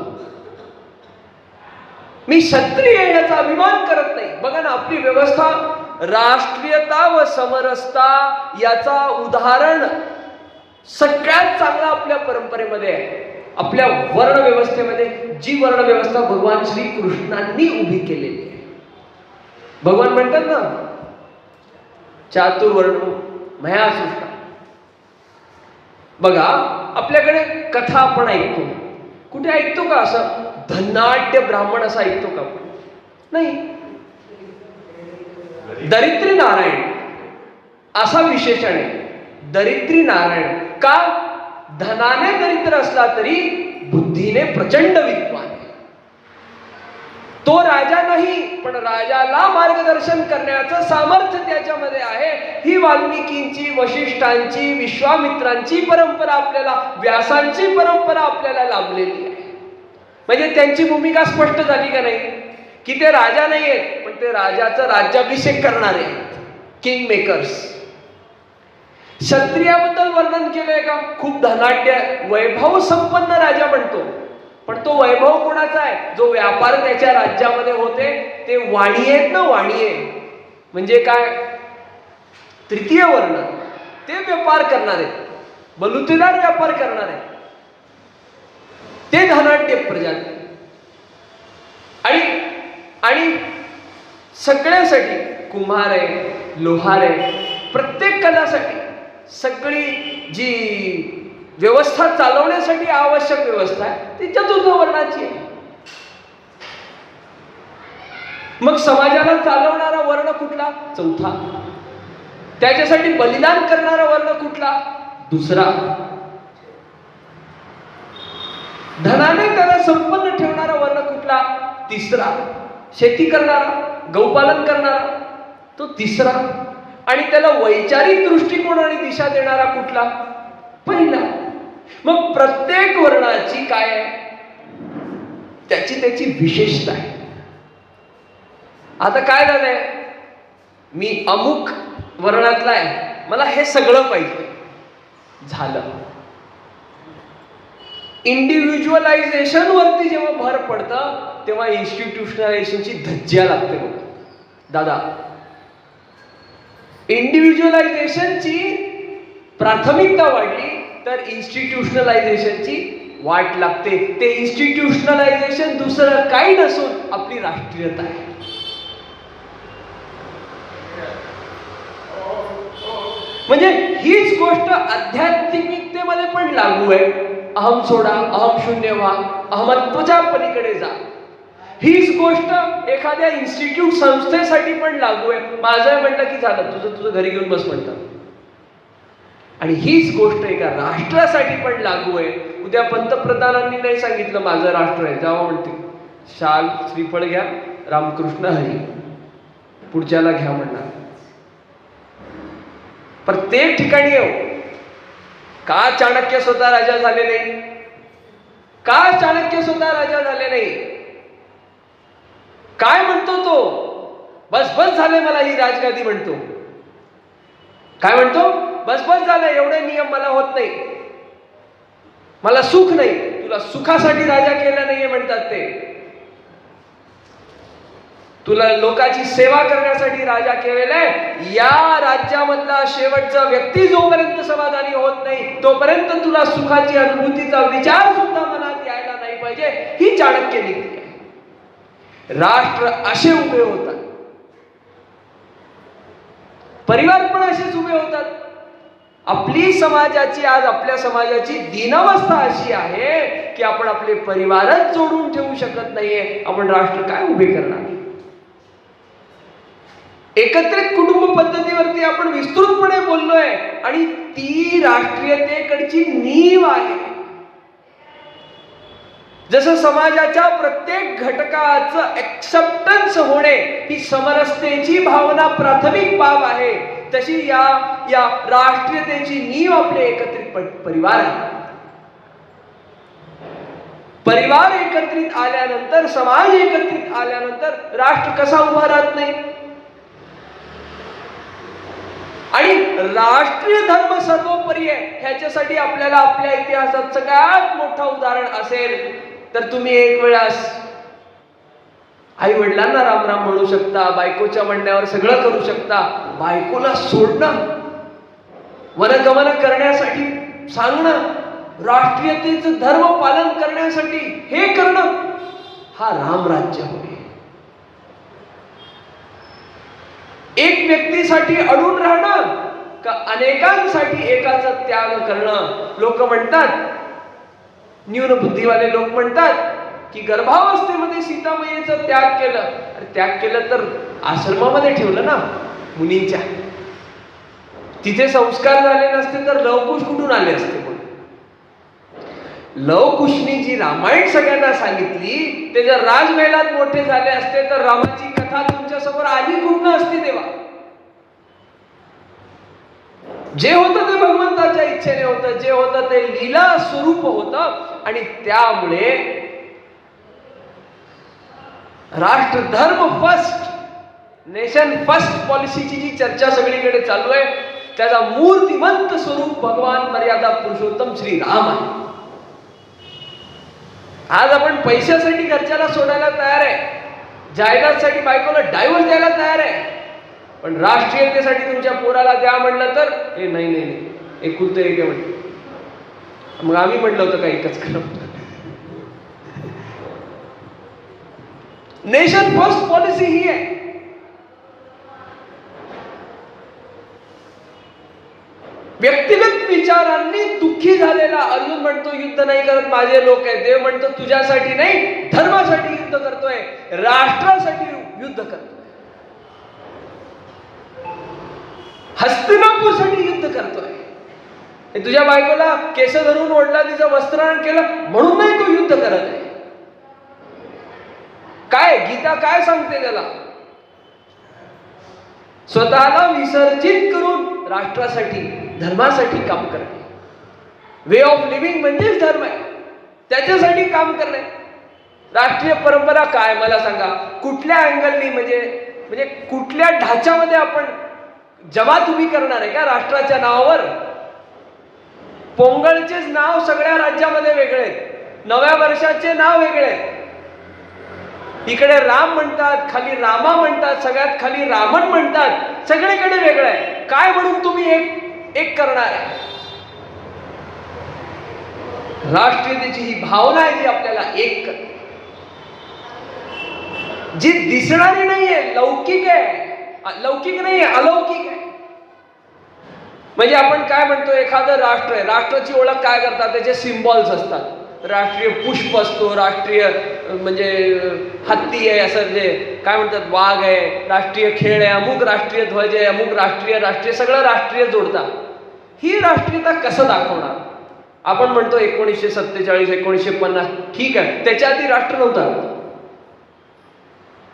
मी क्षत्रिय याचा अभिमान करत नाही. बघा ना, आपली व्यवस्था राष्ट्रीयता व समरसता याचा उदाहरण सगळ्यात चांगला आपल्या परंपरेमध्ये आहे. आपल्या वर्ण व्यवस्थेमध्ये जी वर्ण व्यवस्था भगवान श्री कृष्णांनी उभी केलेली आहे. भगवान म्हणतात ना, चातुर्वर्ण मया सृष्टा. बघा, आपल्याकडे कथा आपण ऐकतो. कुठे ऐकतो का असं धनाढ्य ब्राह्मण असा ऐकतो का आपण? नाही. दरिद्री नारायण असा विशेषण आहे. दरिद्री नारायण का? धनाने दरिद्र असला तरी बुद्धीने प्रचंड विद्वान. तो राजा नाही, पण राजाला मार्गदर्शन करण्याचं सामर्थ्य त्याच्यामध्ये आहे. ही वाल्मिकींची, वशिष्ठांची, विश्वामित्रांची परंपरा आपल्याला, व्यासांची परंपरा आपल्याला लाभलेली आहे. म्हणजे त्यांची भूमिका स्पष्ट झाली का नाही? की ते राजा नाही आहेत, पण ते राजाचा राज्याभिषेक करणारे किंग मेकर्स. क्षत्रियाबद्दल वर्णन केलंय का? खूप धनाढ्य, वैभव संपन्न राजा म्हणतो. पण तो वैभव कोणाचा आहे? जो व्यापार त्याच्या राज्यामध्ये होते ते वाणी आहेत ना. वाणिये म्हणजे काय? तृतीय वर्ण. ते व्यापार करणारे, बलुतेदार व्यापार करणारे, ते धनाढ्य प्रजाती. आणि सगळ्यासाठी कुंभार आहे, लोहार आहे, प्रत्येक कलासाठी सगळी जी व्यवस्था चालवण्यासाठी आवश्यक व्यवस्था आहे ती चतुर्थ वर्णाची आहे. मग समाजाला चालवणारा वर्ण कुठला? चौथा. त्याच्यासाठी बलिदान करणारा वर्ण कुठला? दुसरा. धनाने त्याला संपन्न ठेवणारा वर्ण कुठला? तिसरा. शेती करणारा, गौपालन करणारा तो तिसरा. आणि त्याला वैचारिक दृष्टिकोन आणि दिशा देणारा कुठला? पहिला. मग प्रत्येक वर्णाची काय आहे? त्याची विशेषता आहे. आता काय झालंय? मी अमुक वर्णातला आहे, मला हे सगळं पाहिजे. झालं. इंडिव्हिज्युअलायझेशन वरती जेव्हा भर पडतं तेव्हा इन्स्टिट्यूशनलायझेशनची धज्जा लागते. बघा दादा, इंडिव्हिज्युअलायझेशनची प्राथमिकता वाढली तर इन्स्टिट्यूशनलायझेशनची वाट लागते. ते इन्स्टिट्यूशनलायझेशन दुसरं काही नसून आपली राष्ट्रीयता आहे. म्हणजे हीच गोष्ट आध्यात्मिकतेमध्ये पण लागू आहे. अहम सोडा, अहम शून्य व्हा, अहमत्वाच्या पलीकडे जा. हीच गोष्ट एखाद्या इन्स्टिट्यूट संस्थेसाठी पण लागू आहे. माझं म्हटलं की झालं, तुझं घरी घेऊन बस म्हणतात. आणि हीच गोष्ट एका राष्ट्रासाठी पण लागू आहे. उद्या पंतप्रधानांनी नाही सांगितलं माझं राष्ट्र आहे, जावा म्हणते शाल श्रीफळ घ्या, रामकृष्ण हरी, पुढच्याला घ्या म्हणणार. प्रत्येक ठिकाणी येऊ. का चाणक्य स्वतः राजा झाले नाही? का चाणक्य स्वतः राजा झाले नाही? काय म्हणतो तो? बस बस झाले मला ही राजगादी म्हणतो. काय म्हणतो? बस बस झालं, एवढे नियम मला होत नाही, मला सुख नाही. तुला सुखासाठी राजा केला नाहीये म्हणतात ते. तुला लोकांची सेवा करण्यासाठी राजा केलेला आहे. या राज्यामधला शेवटचा व्यक्ती जोपर्यंत समाधानी होत नाही तोपर्यंत तुला सुखाची अनुभूतीचा विचार सुद्धा मनात यायला नाही पाहिजे. ही चाणक्य नीती आहे. राष्ट्र असे उभे होतात, परिवार पण असेच उभे होतात. आपली समाजाची, आज आपल्या समाजाची दीनावस्था अशी आहे की आपण आपले परिवारच जोडून ठेवू शकत नाहीये, आपण राष्ट्र काय उभे करणार? एकत्रित कुटुंब पद्धतीवरती आपण विस्तृतपणे बोललोय आणि ती राष्ट्रीयतेकडची नीव आहे. जसं समाजाच्या प्रत्येक घटकाचं एक्सेप्टन्स होणे ही समरसतेची भावना प्राथमिक बाब आहे, तशी या राष्ट्रीयतेची नीव आपले एकत्रित परिवार आहे. परिवार एकत्रित आल्यानंतर, समाज एकत्रित आल्यानंतर राष्ट्र कसा उभा राहत नाही? आणि राष्ट्रीय धर्म सर्वोपरी आहे, ह्याच्यासाठी आपल्याला आपल्या इतिहासात सगळ्यात मोठं उदाहरण असेल तर तुम्ही एक वेळास आई वडिलांना राम राम म्हणू शकता, बायकोच्या म्हणण्यावर सगळं करू शकता, बायकोला सोडणं, वनगमन करण्यासाठी सांगणं, राष्ट्रीयतेचं धर्म पालन करण्यासाठी हे करणं, हा रामराज्य होय. एक व्यक्तीसाठी अडून राहणं का अनेकांसाठी एकाचा त्याग करणं? लोक म्हणतात, न्यून बुद्धिवाले लोक म्हणतात की गर्भावस्थेमध्ये सीतामाईचा त्याग केलं. अरे त्याग केलं तर आश्रमामध्ये ठेवलं ना मुनींच्या, तिथे संस्कार झाले नसते तर लवकुश कुठून आले असते? पण लवकुशनी जी रामायण सगळ्यांना सांगितली, ते जर राजमहालात मोठे झाले असते तर रामाची कथा तुमच्या समोर आली कुठून असती तेव्हा? जे होतं ते भगवंताच्या इच्छेने होतं, जे होतं ते लीला स्वरूप होतं. आणि त्यामुळे राष्ट्र धर्म फर्स्ट, नेशन फर्स्ट पॉलिसीची जी चर्चा सगळीकडे चालू आहे, त्याचा मूर्तिमंत स्वरूप भगवान मर्यादा पुरुषोत्तम श्री राम आहे. आज आपण पैशासाठी घरच्याला सोडायला तयार आहे, जायदादसाठी बायकोला डायव्हर्स द्यायला तयार आहे, पण राष्ट्रीयतेसाठी तुमच्या पोराला द्या म्हणलं तर हे नाही नाही नाही, एकुलतं एक आहे म्हणलं. मग आम्ही म्हटलं होतं का एकच करा? नेशन फर्स्ट पॉलिसी ही आहे. व्यक्तिगत विचारांनी दुःखी झालेला अर्जुन म्हणतो युद्ध नाही करत माझे लोक आहे. देव म्हणतो तुझ्यासाठी नाही, धर्मासाठी युद्ध करतोय, राष्ट्रासाठी युद्ध करतोय, हस्तिनापूरसाठी युद्ध करतोय. तुझ्या बायकोला केस धरून ओढला, तिचं वस्त्रहरण केलं म्हणून नाही तो युद्ध करत आहे. काय गीता काय सांगते त्याला? स्वतःला विसर्जित करून राष्ट्रासाठी, धर्मासाठी काम करणे. वे ऑफ लिव्हिंग म्हणजेच धर्म आहे, त्याच्यासाठी काम करणे. राष्ट्रीय परंपरा काय मला सांगा? कुठल्या अँगलनी म्हणजे कुठल्या ढाच्यामध्ये आपण जमात उभी करणार आहे का राष्ट्राच्या नावावर? पोंगलचेच नाव सगळ्या राज्यामध्ये वेगळे आहेत, नव्या वर्षाचे नाव वेगळे आहेत. इकडे राम म्हणतात, खाली रामा म्हणतात, सगळ्यात खाली रामन म्हणतात, सगळीकडे वेगळं आहे. काय म्हणून तुम्ही एक करणार आहे? राष्ट्रीयतेची ही भावना आहे जी आपल्याला एक करते, जी दिसणारी नाहीये, लौकिक आहे, लौकिक नाहीये, अलौकिक आहे. म्हणजे आपण काय म्हणतो, एखादं राष्ट्र आहे, राष्ट्राची ओळख काय करतात? त्याचे सिम्बॉल्स असतात. राष्ट्रीय पुष्प असतो, राष्ट्रीय म्हणजे हत्ती आहे, असं जे काय म्हणतात, वाघ आहे, राष्ट्रीय खेळ आहे, अमुक राष्ट्रीय ध्वज आहे, अमुक राष्ट्रीय सगळं राष्ट्रीय जोडतात. ही राष्ट्रीयता कसं दाखवणार? आपण म्हणतो 1947 1950, ठीक आहे, त्याच्या आधी राष्ट्र नव्हता.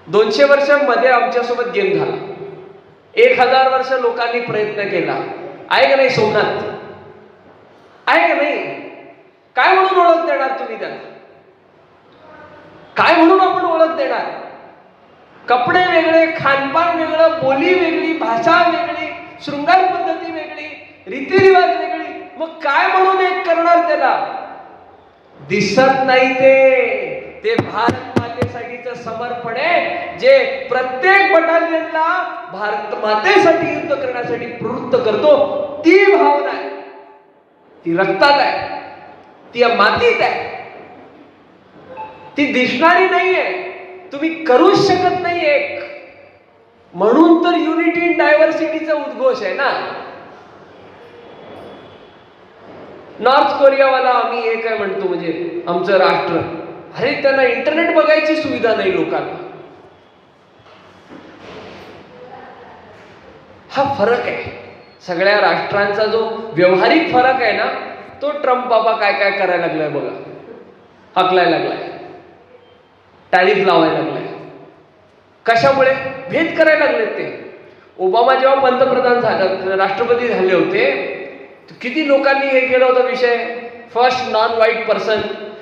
200 वर्षांमध्ये आमच्यासोबत गेम झाला, 1000 वर्ष लोकांनी प्रयत्न केला, आहे का नाही? सोमनाथ आहे का नाही? काय म्हणून ओळख देणार तुम्ही त्याला? काय म्हणून आपण ओळख देणार? कपडे वेगळे, खानपान वेगळं, बोली वेगळी, भाषा वेगळी, शृंगार पद्धती वेगळी, रीतिरिवाज वेगळी, मग काय म्हणून एक करणार त्याला? दिसत नाही ते भारत मातेसाठीचं समर्पण आहे, जे प्रत्येक बटालियनला भारत मातेसाठी युद्ध करण्यासाठी प्रवृत्त करतो. ती भावना आहे, ती रक्तात आहे, ती मातीत आहे, ती दिसणारी नाहीये, तुम्ही करूच शकत नाही एक. म्हणून तर युनिटी इन डायव्हर्सिटीचा उद्घोष आहे ना. नॉर्थ कोरियावाला आम्ही हे काय म्हणतो म्हणजे आमचं राष्ट्र, अरे त्यांना इंटरनेट बघायची सुविधा नाही लोकांना. हा फरक आहे. सगळ्या राष्ट्रांचा जो व्यवहारिक फरक आहे ना, तो ट्रम्प बाबा काय काय करायला लागलाय बघा. हकलायला लागलाय, टॅरिफ लावायला लागलाय. कशामुळे? भेद करायला लागलेत ते. ओबामा जेव्हा पंतप्रधान झाले, राष्ट्रपती झाले होते, किती लोकांनी हे केलं होतं विषय, फर्स्ट नॉन व्हाईट पर्सन.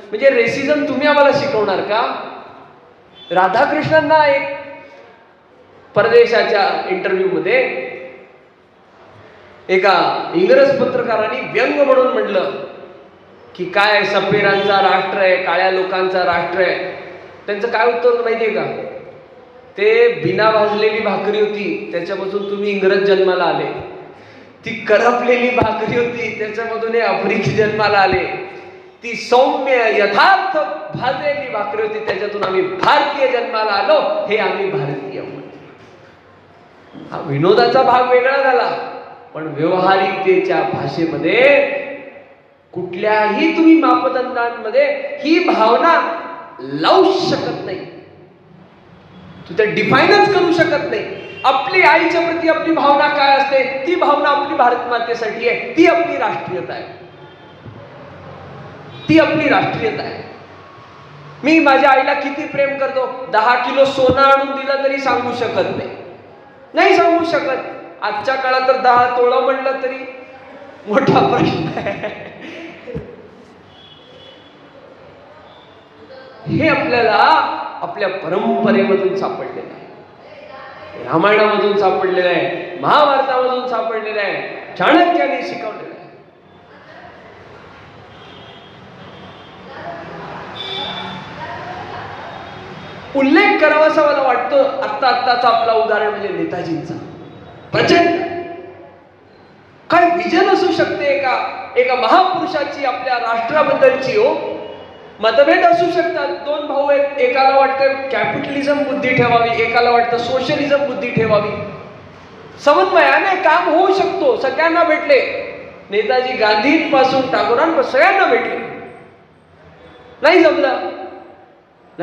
म्हणजे रेसिझम तुम्ही आम्हाला शिकवणार का? राधाकृष्णनना एक परदेशाच्या इंटरव्ह्यू मध्ये एका इंग्रज पत्रकारांनी व्यंग म्हणून म्हटलं की काय सफेरांचा राष्ट्र आहे, काळ्या लोकांचा राष्ट्र आहे. त्यांचं काय उत्तर होतं माहितीये का? ते बिना भाजलेली भाकरी होती, त्याच्यापासून तुम्ही इंग्रज जन्माला आले. ती करपलेली भाकरी होती, त्याच्यामधून हे आफ्रिकी जन्माला आले. ती सौम्य यथार्थ भाजलेली भाकरी होती, त्याच्यातून आम्ही भारतीय जन्माला आलो. हे आम्ही भारतीय म्हणतो. हा विनोदाचा भाग वेगळा झाला, पण व्यवहारिकतेच्या भाषेमध्ये कुठल्याही तुम्ही मापदंडांमध्ये ही भावना लावू शकत नाही. तू ते डिफाईनच करू शकत नाही. आपली आईच्या प्रती आपली भावना काय असते, ती भावना आपली भारत मातेसाठी आहे. ती आपली राष्ट्रीयता आहे. ती आपली राष्ट्रीयता आहे. मी माझ्या आईला किती प्रेम करतो, 10 किलो सोनं आणून दिलं तरी सांगू शकत नाही. नाही सांगू शकत. आजच्या काळात तर 10 तोळं म्हणलं तरी मोठा प्रश्न आहे. हे आपल्याला आपल्या परंपरेमधून सापडलेलं आहे, रामायणामधून सापडलेलं आहे, महाभारतामधून सापडलेलं आहे, चाणक्याने शिकवलेलं आहे. उल्लेख करावासा मला वाटतं आत्ताचा आपला उदाहरण म्हणजे नेताजींचा. प्रचंड काय विजन असू शकते एका महापुरुषाची आपल्या राष्ट्राबद्दलची. हो, मतभेद असू शकतात. 2 भाऊ आहेत, एकाला वाटतं कॅपिटलिझम बुद्धी ठेवावी, एकाला वाटतं सोशलिझम बुद्धी ठेवावी. समन्वयाने काम होऊ शकतो. सगळ्यांना भेटले. नेताजी गांधींपासून टागोरांपासून सगळ्यांना भेटले. नाही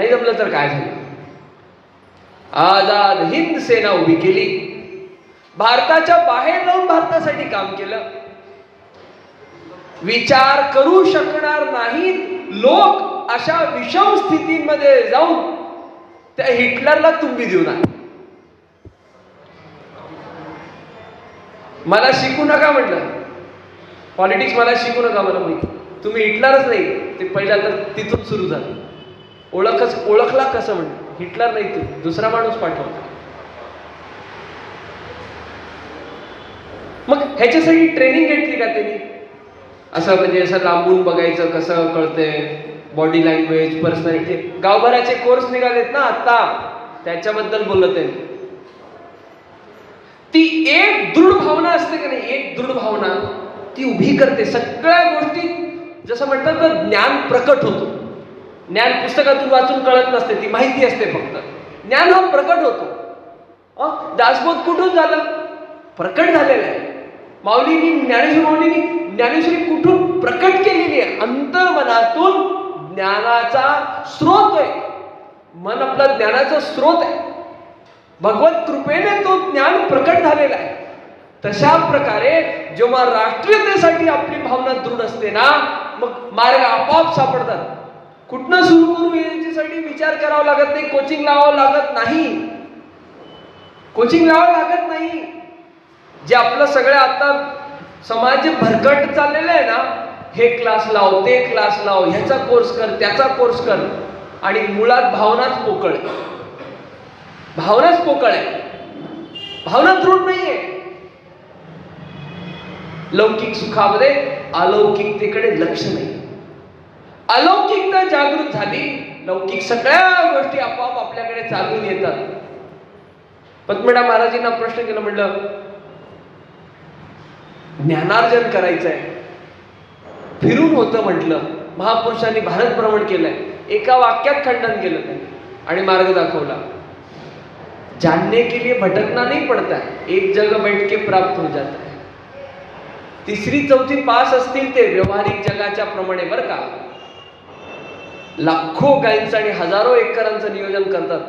जमलं तर काय झालं? आझाद हिंद सेना उभी केली. भारताच्या बाहेर जाऊन भारतासाठी काम केलं. विचार करू शकणार नाहीत लोक अशा विषम स्थितीमध्ये जाऊन त्या हिटलरला तुम्ही देऊ नका. मला शिकू नका म्हटलं, पॉलिटिक्स मला शिकू नका. मला माहिती तुम्ही हिटलरच नाही, ते पहिला तर तिथून सुरू झालं. ओळखला कसं म्हणलं, हिटलर नाही, तू दुसरा माणूस पाठवतो. मग ह्याच्यासाठी ट्रेनिंग घेतली का त्यांनी? असं म्हणजे असं लांबून बघायचं कसं कळतंय, बॉडी लँग्वेज, पर्सनॅलिटी, गावभराचे कोर्स निघालेत ना आता, त्याच्याबद्दल बोलत आहे. ती एक दृढ भावना असते की नाही, एक दृढ भावना ती उभी करते सगळ्या गोष्टी. जसं म्हणतात ना, ज्ञान प्रकट होतो. ज्ञान पुस्तकातून वाचून कळत नसते, ती माहिती असते फक्त. ज्ञान हा प्रकट होतो. दासबोध कुठून झालं? प्रकट झालेलं आहे. ज्ञानेश्वरी कुठून प्रकट केलेली आहे? अंतर्मनातून ज्ञानाचा स्रोत आहे. मन आपला ज्ञानाचा स्रोत आहे. भगवत कृपेने तो ज्ञान प्रकट झालेला आहे. तशा प्रकारे जेव्हा राष्ट्रीयतेसाठी आपली भावना दृढ असते ना, मग मार्ग आपोआप सापडतात. कुठनं सुरू करू याच्यासाठी विचार करावा लागत नाही, कोचिंग लावावं लागत नाही. जे आपलं सगळं आता समाज भरकट चाललेलं आहे ना, हे क्लास लाव, ते क्लास लाव, ह्याचा कोर्स कर, त्याचा कोर्स कर, आणि मुळात भावनाच पोकळ आहे. भावना दृढ नाहीये. लौकिक सुखामध्ये अलौकिकतेकडे लक्ष नाही. अलौकिकता जागृत झाली, लौकिक सगळ्या गोष्टी आपोआप आपल्याकडे चालून येतात. पद्मनाभ महाराजांना प्रश्न केला, म्हटलं ज्ञानार्जन करायचंय, फिरून होतं म्हटलं. महापुरुषांनी भारत भ्रमण केलंय, एका वाक्यात खंडन केलं त्यांनी आणि मार्ग दाखवला. जानने के लिए भटकना नहीं पड़ता है, एक जगह बैठ के प्राप्त हो जाता है. तिसरी चौथी पास असतील ते व्यवहारिक जगाच्या प्रमाणे बरं का, लाखो गायींचं आणि हजारो एकरांचं नियोजन करतात.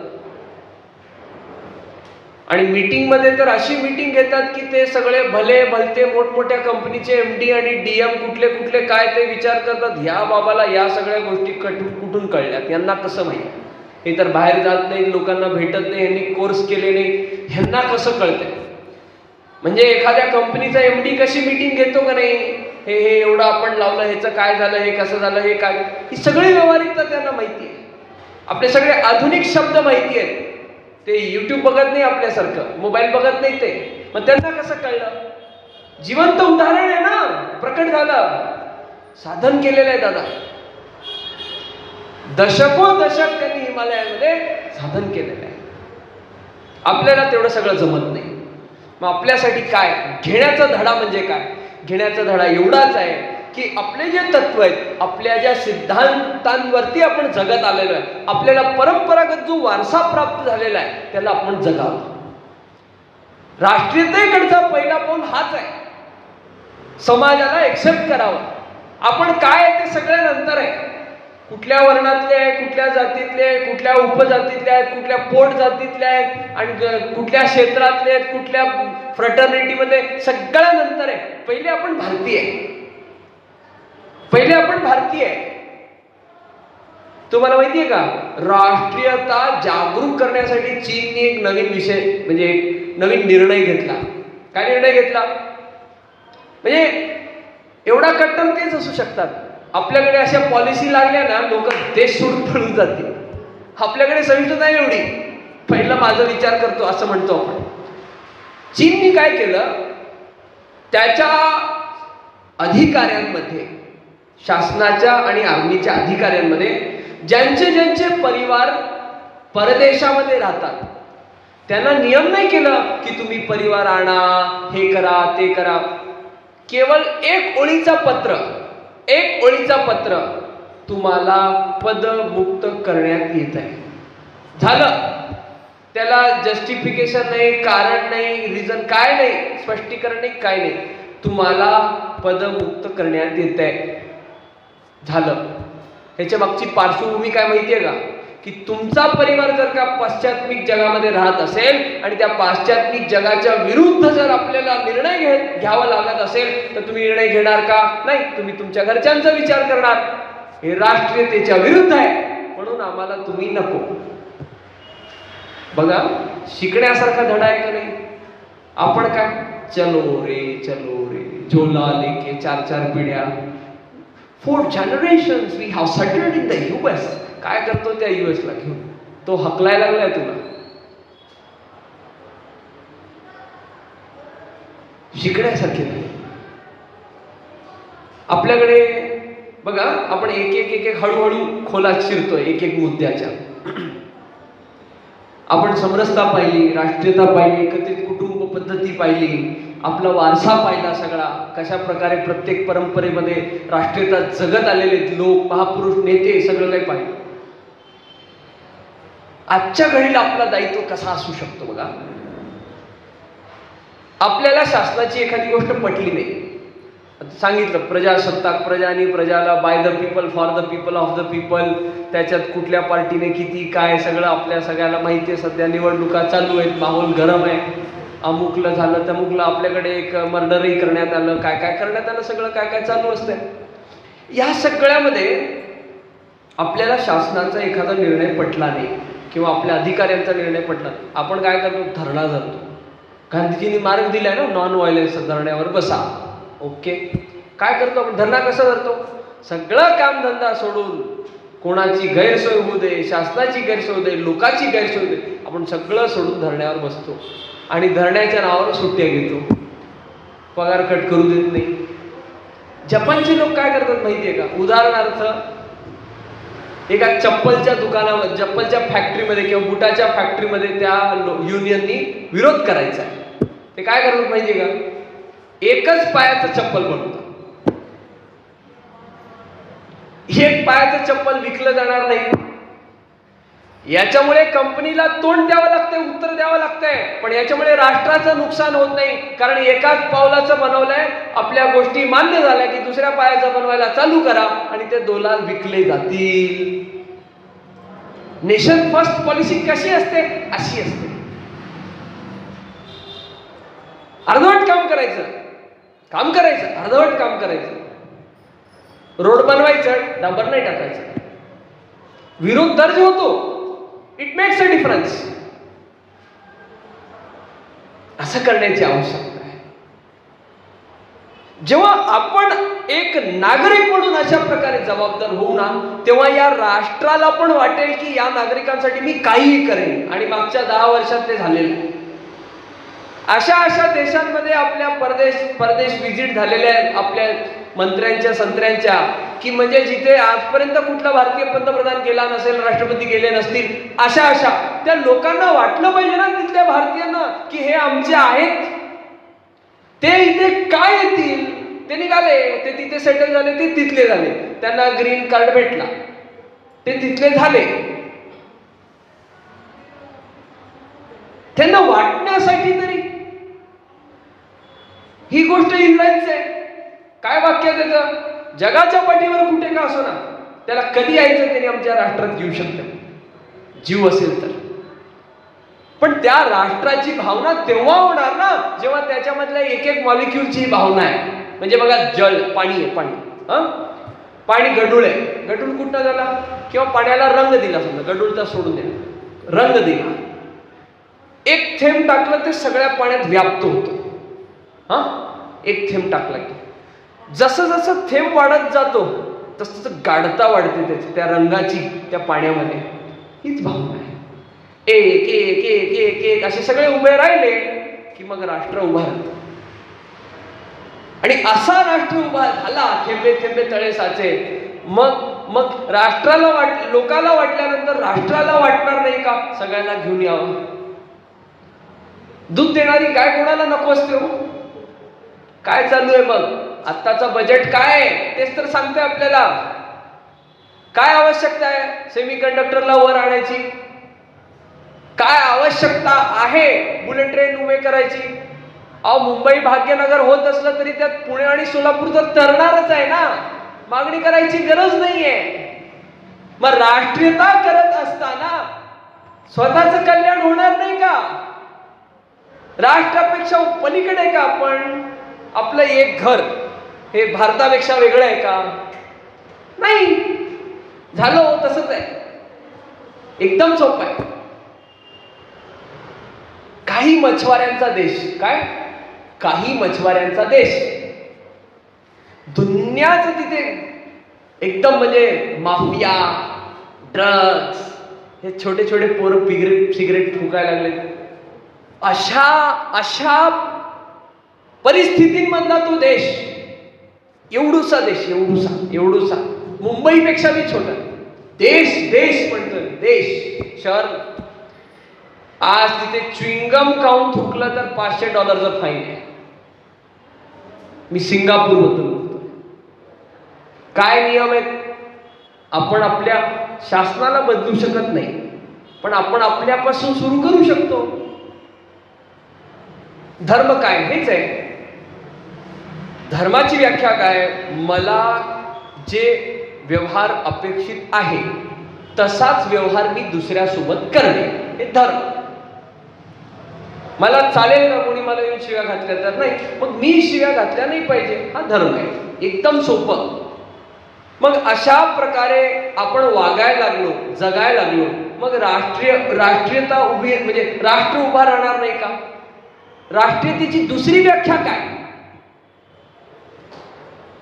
आणि मीटिंग मध्ये तर अशी मीटिंग घेतात की ते सगळे भले भलते मोठमोठ्या कंपनीचे एमडी आणि डीएम कुठले कुठले काय ते विचार करतात, ह्या बाबाला या सगळ्या गोष्टी कुठून कळल्यात, यांना कसं माहिती, हे तर बाहेर जात नाही, लोकांना भेटत नाही, यांनी कोर्स केले नाही, ह्यांना कसं कळतंय. म्हणजे एखाद्या कंपनीचा एमडी कशी मीटिंग घेतो का नाही, हे एवढं आपण लावलं, ह्याचं काय झालं, हे कसं झालं, हे काय, ही सगळी व्यवहारिकता त्यांना माहिती आहे. आपले सगळे आधुनिक शब्द माहिती आहेत. ते युट्यूब बघत नाही आपल्यासारखं, मोबाईल बघत नाही ते, मग त्यांना कसं कळलं. जिवंत उदाहरण आहे ना, प्रकट झालं, साधन केलेलं आहे दादा. दशक त्यांनी हिमालयामध्ये साधन केलेलं आहे. आपल्याला तेवढं सगळं जमत नाही. मग आपल्यासाठी काय घेण्याचा धडा म्हणजे काय, घेण्याचा धडा एवढाच आहे की आपले जे तत्व आहेत, आपल्या ज्या सिद्धांतांवरती आपण जगत आलेलो आहे, आपल्याला परंपरागत जो वारसा प्राप्त झालेला आहे त्याला आपण जगावं. राष्ट्रीयतेकडचा पहिला पाऊल हाच आहे. समाजाला एक्सेप्ट करावं. आपण काय आहे ते सगळ्या नंतर आहे. कुठल्या वर्णातले आहे, कुठल्या जातीतले आहे, कुठल्या उपजातीतले आहेत, कुठल्या पोट जातीतले आहेत, आणि कुठल्या क्षेत्रातले आहेत, कुठल्या फ्रटर्निटीमध्ये, सगळ्या नंतर आहे. पहिले आपण भारतीय आहे. पहिले आपण भारतीय आहे. तुम्हाला माहितीये का, राष्ट्रीयता जागरूक करण्यासाठी चीनने एक नवीन विषय म्हणजे एक नवीन निर्णय घेतला. काय निर्णय घेतला म्हणजे एवढा कट्टर तेच असू शकतात. आपल्याकडे अशा पॉलिसी लागल्या ना, लोक देश सोडून पळून जातील. आपल्याकडे सहिष्णुता नाही एवढी, पहिला माझा विचार करतो असं म्हणतो आपण. चीनने काय केलं, त्याच्या अधिकाऱ्यांमध्ये, शासनाच्या आणि आर्मीच्या अधिकाऱ्यांमध्ये ज्यांचे ज्यांचे परिवार परदेशामध्ये राहतात त्यांना नियम नाही केलं की तुम्ही परिवार आणा, हे करा, ते करा. केवळ एक ओळीचा पत्र तुम्हाला पदमुक्त करण्यात येत आहे. झालं. त्याला जस्टिफिकेशन नाही, कारण नाही, रिझन काय नाही, स्पष्टीकरण नाही, काय नाही. तुम्हाला पदमुक्त करण्यात येत आहे. झालं. ह्याच्या मागची पार्श्वभूमी काय माहितीये का, की तुमचा परिवार जर का पाश्चात्मिक जगामध्ये राहत असेल आणि त्या पाश्चात्मिक जगाच्या विरुद्ध जर आपल्याला निर्णय घ्यावा लागत असेल तर तुम्ही निर्णय घेणार का? नाही. तुम्ही तुमच्या घरच्यांचा विचार करणार. हे राष्ट्रीयतेच्या विरुद्ध आहे, म्हणून आम्हाला तुम्ही नको. बघा, शिकण्यासारखा धडा आहे का नाही. आपण काय चलो रे झोला लेके 4 पिढ्या, 4 generations we have settled in the US. काय करतो त्या US ला घेऊन, तो हकलायला लागलाय तुला. शिकण्यासारखे नाही. आपल्याकडे बघा, आपण एक हळूहळू खोलात शिरतोय एक मुद्द्याच्या. आपण समरसता पाहिली, राष्ट्रीयता पाहिली, एकत्रित कुटुंब पद्धती पाहिली, आपला वारसा पाहिला सगळा, कशा प्रकारे प्रत्येक परंपरेमध्ये राष्ट्रीयता जगत आलेले लोक, महापुरुष, नेते, सगळं काही पाहिलं. आजच्या घडीला आपला दायित्व कसा असू शकतो बघा. आपल्याला शासनाची एखादी गोष्ट पटली नाही, सांगितलं प्रजासत्ताक, प्रजानी प्रजाला, by the people, for the people, of the people, त्याच्यात कुठल्या पार्टीने किती काय सगळं आपल्या सगळ्याला माहिती आहे. सध्या निवडणुका चालू आहेत, माहोल गरम आहे, अमुकलं झालं तमुकलं, आपल्याकडे एक मर्डरही करण्यात आलं, काय काय करण्यात आलं, सगळं काय काय चालू असतंय. या सगळ्यामध्ये आपल्याला शासनाचा एखादा निर्णय पटला नाही किंवा आपल्या अधिकाऱ्यांचा निर्णय पटला, आपण काय करतो, धरणा धरतो. गांधीजींनी मार्ग दिलाय ना, नॉन व्हायलन्स, धरण्यावर बसा. ओके, काय करतो आपण, धरणा कसा धरतो, सगळं कामधंदा सोडून, कोणाची गैरसोय होऊ दे, शासनाची गैरसोय होऊ दे, लोकांची गैरसोय होऊ दे, आपण सगळं सोडून धरण्यावर बसतो आणि धरण्याच्या नावावर सुट्ट्या घेतो, पगार कट करू देत नाही. जपानचे लोक काय करतात माहितीये का, उदाहरणार्थ एका चप्पलच्या दुकानामध्ये, चप्पलच्या फॅक्टरीमध्ये किंवा बुटाच्या फॅक्टरीमध्ये त्या युनियननी विरोध करायचा आहे. ते काय करतात माहितीये का, एकच पायाचं चप्पल बनवतात. एक पायाचं चप्पल विकलं जाणार नाही. याच्यामुळे कंपनीला तोंड द्यावं लागतंय, उत्तर द्यावं लागतंय, पण याच्यामुळे राष्ट्राचं नुकसान होत नाही, कारण एकाच पावलाचं बनवलंय. आपल्या गोष्टी मान्य झाल्या की दुसऱ्या पायाचा बनवायला चालू करा आणि ते दोलाल विकले जातील. नेशन फर्स्ट पॉलिसी कशी असते? अशी असते. अर्धवट काम करायचं, अर्धवट काम करायचं. रोड बनवायचं, डांबर नाही टाकायचं. विरोध दर्ज होतो, इट मेक्स अ डिफरन्स. असं करण्याची आवश्यकता आहे. जेव्हा आपण एक नागरिक म्हणून अशा प्रकारे जबाबदार होऊ ना, तेव्हा या राष्ट्राला पण वाटेल की या नागरिकांसाठी मी काहीही करेन. आणि मागच्या 10 वर्षात ते झालेलं आहे. अशा देशांमध्ये आपल्या परदेश व्हिजिट झालेल्या आहेत आपल्या मंत्र्यांच्या संत्र्यांच्या, की म्हणजे जिथे आजपर्यंत कुठला भारतीय पंतप्रधान गेला नसेल, राष्ट्रपती गेले नसतील, अशा त्या लोकांना वाटलं पाहिजे ना, तिथल्या भारतीयांना, की हे आमचे आहेत, ते इथे काय येतील. ते निघाले, ते तिथे सेटल झाले, ते तिथले झाले, त्यांना ग्रीन कार्ड भेटला, ते तिथले झाले. त्यांना वाटण्यासाठी तरी ही गोष्ट इस्रायलची आहे. काय वाक्य त्याचं? जगाच्या पाठीवर कुठे का असो ना, त्याला कधी यायचं त्यांनी आमच्या राष्ट्रात येऊ शकतं, जीव असेल तर. पण त्या राष्ट्राची भावना तेव्हा होणार ना, जेव्हा त्याच्यामधल्या एक मॉलिक्युलची भावना आहे. म्हणजे बघा, जल, पाणी आहे, पाणी गढूळ आहे. गढूळ कुठं झाला? किंवा पाण्याला रंग दिला, समजा गढूळचा सोडून द्या, रंग दिला, एक थेंब टाकलं ते सगळ्या पाण्यात व्याप्त होतं. एक थेंब टाकला की जसं थेंब वाढत जातो तसं गाढता वाढते त्याची, त्या रंगाची, त्या पाण्यामध्ये. हीच भावना आहे. एक एक एक एक एक असे सगळे उभे राहिले की मग राष्ट्र उभा राहतं. आणि असा राष्ट्र उभा झाला, थेंबे थेंबे तळे साचे. मग राष्ट्राला लोकाला वाटल्यानंतर राष्ट्राला वाटणार नाही का सगळ्यांना घेऊन यावं? दूध देणारी गाय कोणाला नको असते हो? काय चालू आहे मग? आत्ताचं बजेट काय आहे तेच तर सांगते आपल्याला. काय आवश्यकता आहे सेमीकंडक्टरला वर आणायची? काय आवश्यकता आहे बुलेट ट्रेन उभे करायची? मुंबई भाग्यनगर होत असलं तरी त्यात पुणे आणि सोलापूर तर तरणारच आहे ना. मागणी करायची गरज नाहीये. मग राष्ट्रीयता करत असताना स्वतःचं कल्याण होणार नाही का? राष्ट्रापेक्षा पलीकडे आहे का आपण? आपलं एक घर हे भारतापेक्षा वेगळं आहे का? नाही. झालं तसंच आहे. एकदम सोपं आहे. काही मछवाऱ्यांचा देश. काय? काही मछवाऱ्यांचा देश. दुनियाचं तिथे एकदम म्हणजे माफिया, ड्रग्स, हे छोटे छोटे पोरं सिगरेट फुकायला लागले. अशा परिस्थितींमधला तो देश, एवढूसा देश, एवढूसा मुंबईपेक्षा बी छोटा देश म्हणतोय. देश, शहर. आज तिथे च्युइंगम खाऊन थुकलं तर $500 फाईन आहे. मी सिंगापूर बद्दल बोलतो. काय नियम आहेत? आपण आपल्या शासनाला बदलू शकत नाही, पण आपण आपल्यापासून सुरू करू शकतो. धर्म काय? हेच आहे. धर्माची व्याख्या काय? मला जे व्यवहार अपेक्षित आहे तसाच व्यवहार मी दुसऱ्यासोबत करणे, हे धर्म. मला चालेल ना कोणी मला येऊन शिव्या घातल्या तर? नाही. मग मी शिव्या घातल्या नाही पाहिजे, हा धर्म आहे. एकदम सोपं. मग अशा प्रकारे आपण वागायला लागलो, जगायला लागलो, मग राष्ट्रीयता उभी, म्हणजे राष्ट्र उभा राहणार नाही का? राष्ट्रीयतेची दुसरी व्याख्या काय?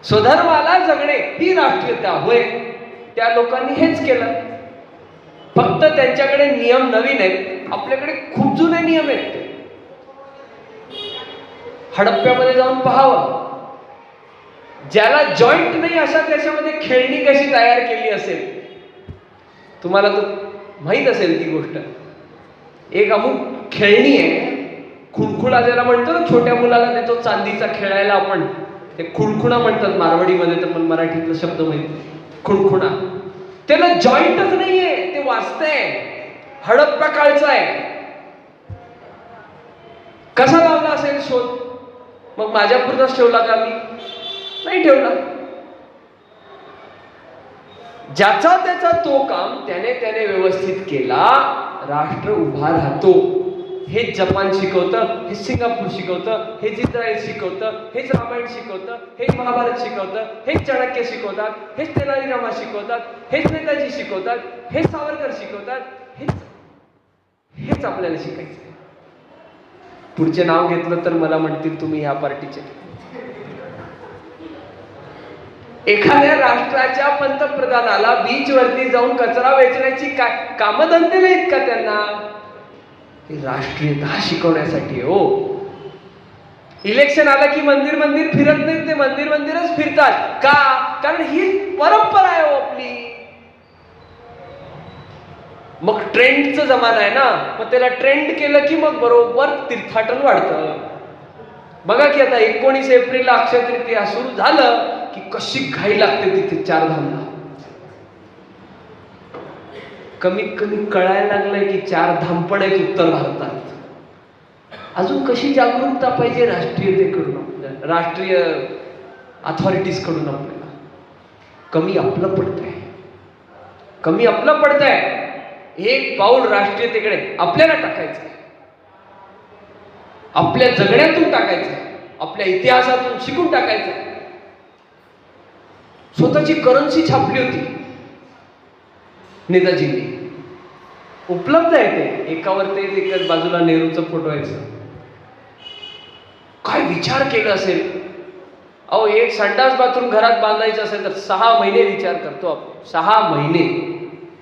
स्वधर्माला जगणे ही राष्ट्रीयता होय. त्या लोकांनी हेच केलं. फक्त त्यांच्याकडे नियम नवीन आहेत, आपल्याकडे खूप जुने नियम आहेत. हडप्प्यामध्ये जाऊन पाहावं. ज्याला जॉईंट नाही अशा देशामध्ये खेळणी कशी तयार केली असेल, तुम्हाला तो माहित असेल ती गोष्ट. एक अमुक खेळणी आहे, खुणखुणा ज्याला म्हणतो ना, छोट्या मुलाला देतो चांदीचा खेळायला आपण, ते खुणखुणा म्हणतात मारवाडीमध्ये, तर पण मराठीतला शब्द माहिती, खुणखुणा. त्याला जॉईंटच नाहीये, ते वाचतंय, हडप्पा काळचा आहे. कसा लावला असेल शोध? मग माझ्यापुरताच ठेवला का मी? नाही ठेवला. ज्याचा त्याचा तो काम त्याने त्याने व्यवस्थित केला, राष्ट्र उभा राहतो. हेच जपान शिकवतं, हेच सिंगापूर शिकवतं, हेच इस्रायल शिकवतं, हेच रामायण शिकवतं, हेच महाभारत शिकवतं, हेच चाणक्य शिकवतात, हेच तेनाली रामा शिकवतात, हेच नेताजी शिकवतात, हेच सावरकर शिकवतात, हेच आपल्याला शिकायचं. पुढचे नाव घेतलं तर मला म्हणतील तुम्ही ह्या पार्टीचे. एखाद्या राष्ट्राच्या पंतप्रधानाला बीच वरती जाऊन कचरा वेचण्याची काय कामधंदे नाहीत का त्यांना? राष्ट्रीयता शिकवण्यासाठी. हो, इलेक्शन आलं की मंदिर मंदिर फिरत नाहीत, ते मंदिर मंदिरच फिरतात का? कारण ही परंपरा आहे आपली. मग ट्रेंडचा जमाना आहे ना, मग त्याला ट्रेंड केलं की मग बरोबर तीर्थाटन वाढतं. बघा की आता 19 एप्रिलला अक्षय तृतीया सुरू झालं की कशी घाई लागते तिथे चारधामला. कमीत कमी कळायला लागलंय की चारधाम पण आहेत उत्तर भारतात. अजून कशी जागरूकता पाहिजे राष्ट्रीयतेकडून, आपल्याला राष्ट्रीय अथॉरिटीज कडून. आपल्याला कमी आपलं पडतंय, कमी आपलं पडतंय. एक पाऊल राष्ट्रीयतेकडे आपल्याला टाकायचं, आपल्या जगण्यातून टाकायचं, आपल्या इतिहासातून शिकून टाकायचं. स्वतःची करन्सी छापली होती नेताजींनी, उपलब्ध आहे ते. एकावर ते एकच बाजूला नेहरूचा फोटो आहे. काय विचार केला असेल. अहो, एक संडास बाथरूम घरात बांधायचं असेल तर 6 महिने विचार करतो आपण.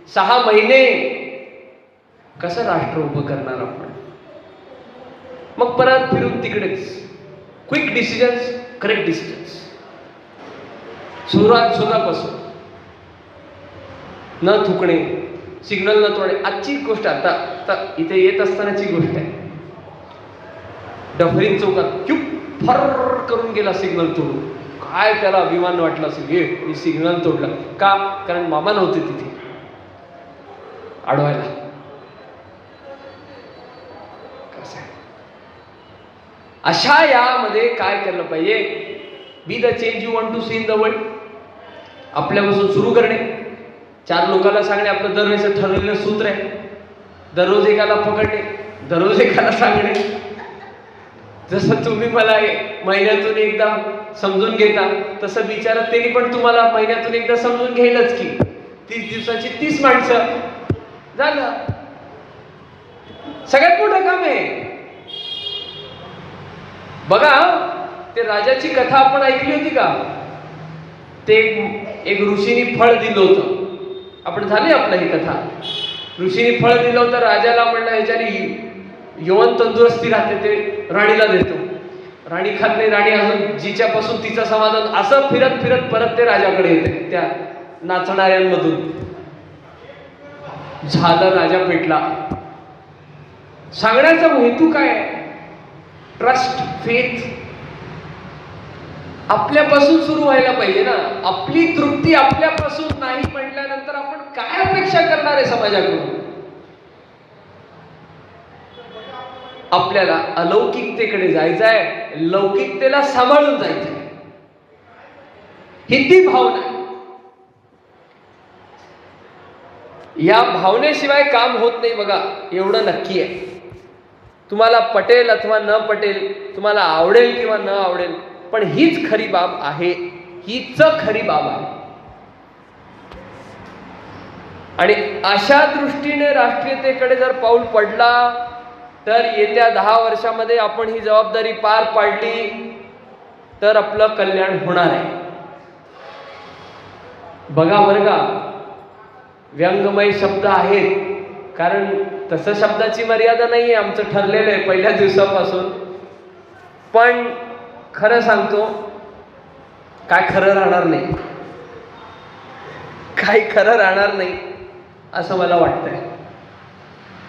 6 महिने कसं राष्ट्र उभं करणार आपण? मग परत फिरून तिकडेच. Quick decisions, correct decisions. सुरुवात स्वतःपासून. न थुकणे, सिग्नल न तोडणे. आजची गोष्ट आता इथे येत असतानाची गोष्ट आहे. डफरीन चौकात फर करून गेला सिग्नल तोडून. काय त्याला अभिमान वाटला असेल, मी सिग्नल तोडला का? कारण मामा नव्हते तिथे अडवायला. अशा यामध्ये काय केलं पाहिजे? Be the change you want to see in the world. आपल्यापासून सुरू करणे. 4 लोकांना सांगणे आपलं दरवेळेस ठरलेलं सूत्र आहे. दररोज एकाला पकडणे, दररोज एकाला सांगणे. जसं तुम्ही मला महिन्यातून एकदा समजून घेता, तसं बिचारा त्यांनी पण तुम्हाला महिन्यातून एकदा समजून घ्यायलाच की. 30 दिवसाची 30 माणसं झालं. सगळ्यात मोठं काम आहे. बघा, ते राजाची कथा आपण ऐकली होती का? ते एक ऋषीने फळ दिलं होतं. आपण झाली आपलं ही कथा. ऋषीने फळ दिलं होतं, राजाला म्हणलं ह्याच्याने यवन तंदुरुस्ती राहते, ते राणीला देतो. राणी खात नाही. राणी अजून जिच्यापासून तिचं समाधान. असं फिरत फिरत परत ते राजाकडे येते त्या नाचणाऱ्यांमधून. झालं, राजा पेटला. सांगण्याचा हेतू काय? ट्रस्ट, फेथ आपल्यापासून सुरू व्हायला पाहिजे ना. आपली तृप्ती आपल्यापासून नाही म्हटल्यानंतर आपण काय अपेक्षा करणार आहे समाजाकडून? आपल्याला अलौकिकतेकडे जायचं आहे, लौकिकतेला सांभाळून जायचं आहे. ही ती भावना आहे. या भावनेशिवाय काम होत नाही. बघा, एवढं नक्की आहे. तुम्हाला पटेल अथवा न पटेल, तुम्हाला आवडेल किंवा न आवडेल, पण हीच खरी बाब आहे. हीच खरी बाब आहे. आणि अशा दृष्टीने राष्ट्रीयतेकडे जर पाऊल पडला तर येत्या 10 वर्षामध्ये आपण ही जबाबदारी पार पाडली तर आपलं कल्याण होणार आहे. बघा बरं का, व्यंगमय शब्द आहेत, कारण तसं शब्दाची मर्यादा नाही आहे. आमचं ठरलेलं आहे पहिल्या दिवसापासून. पण खरं सांगतो, काय खरं राहणार नाही, काही खरं राहणार नाही असं मला वाटतंय.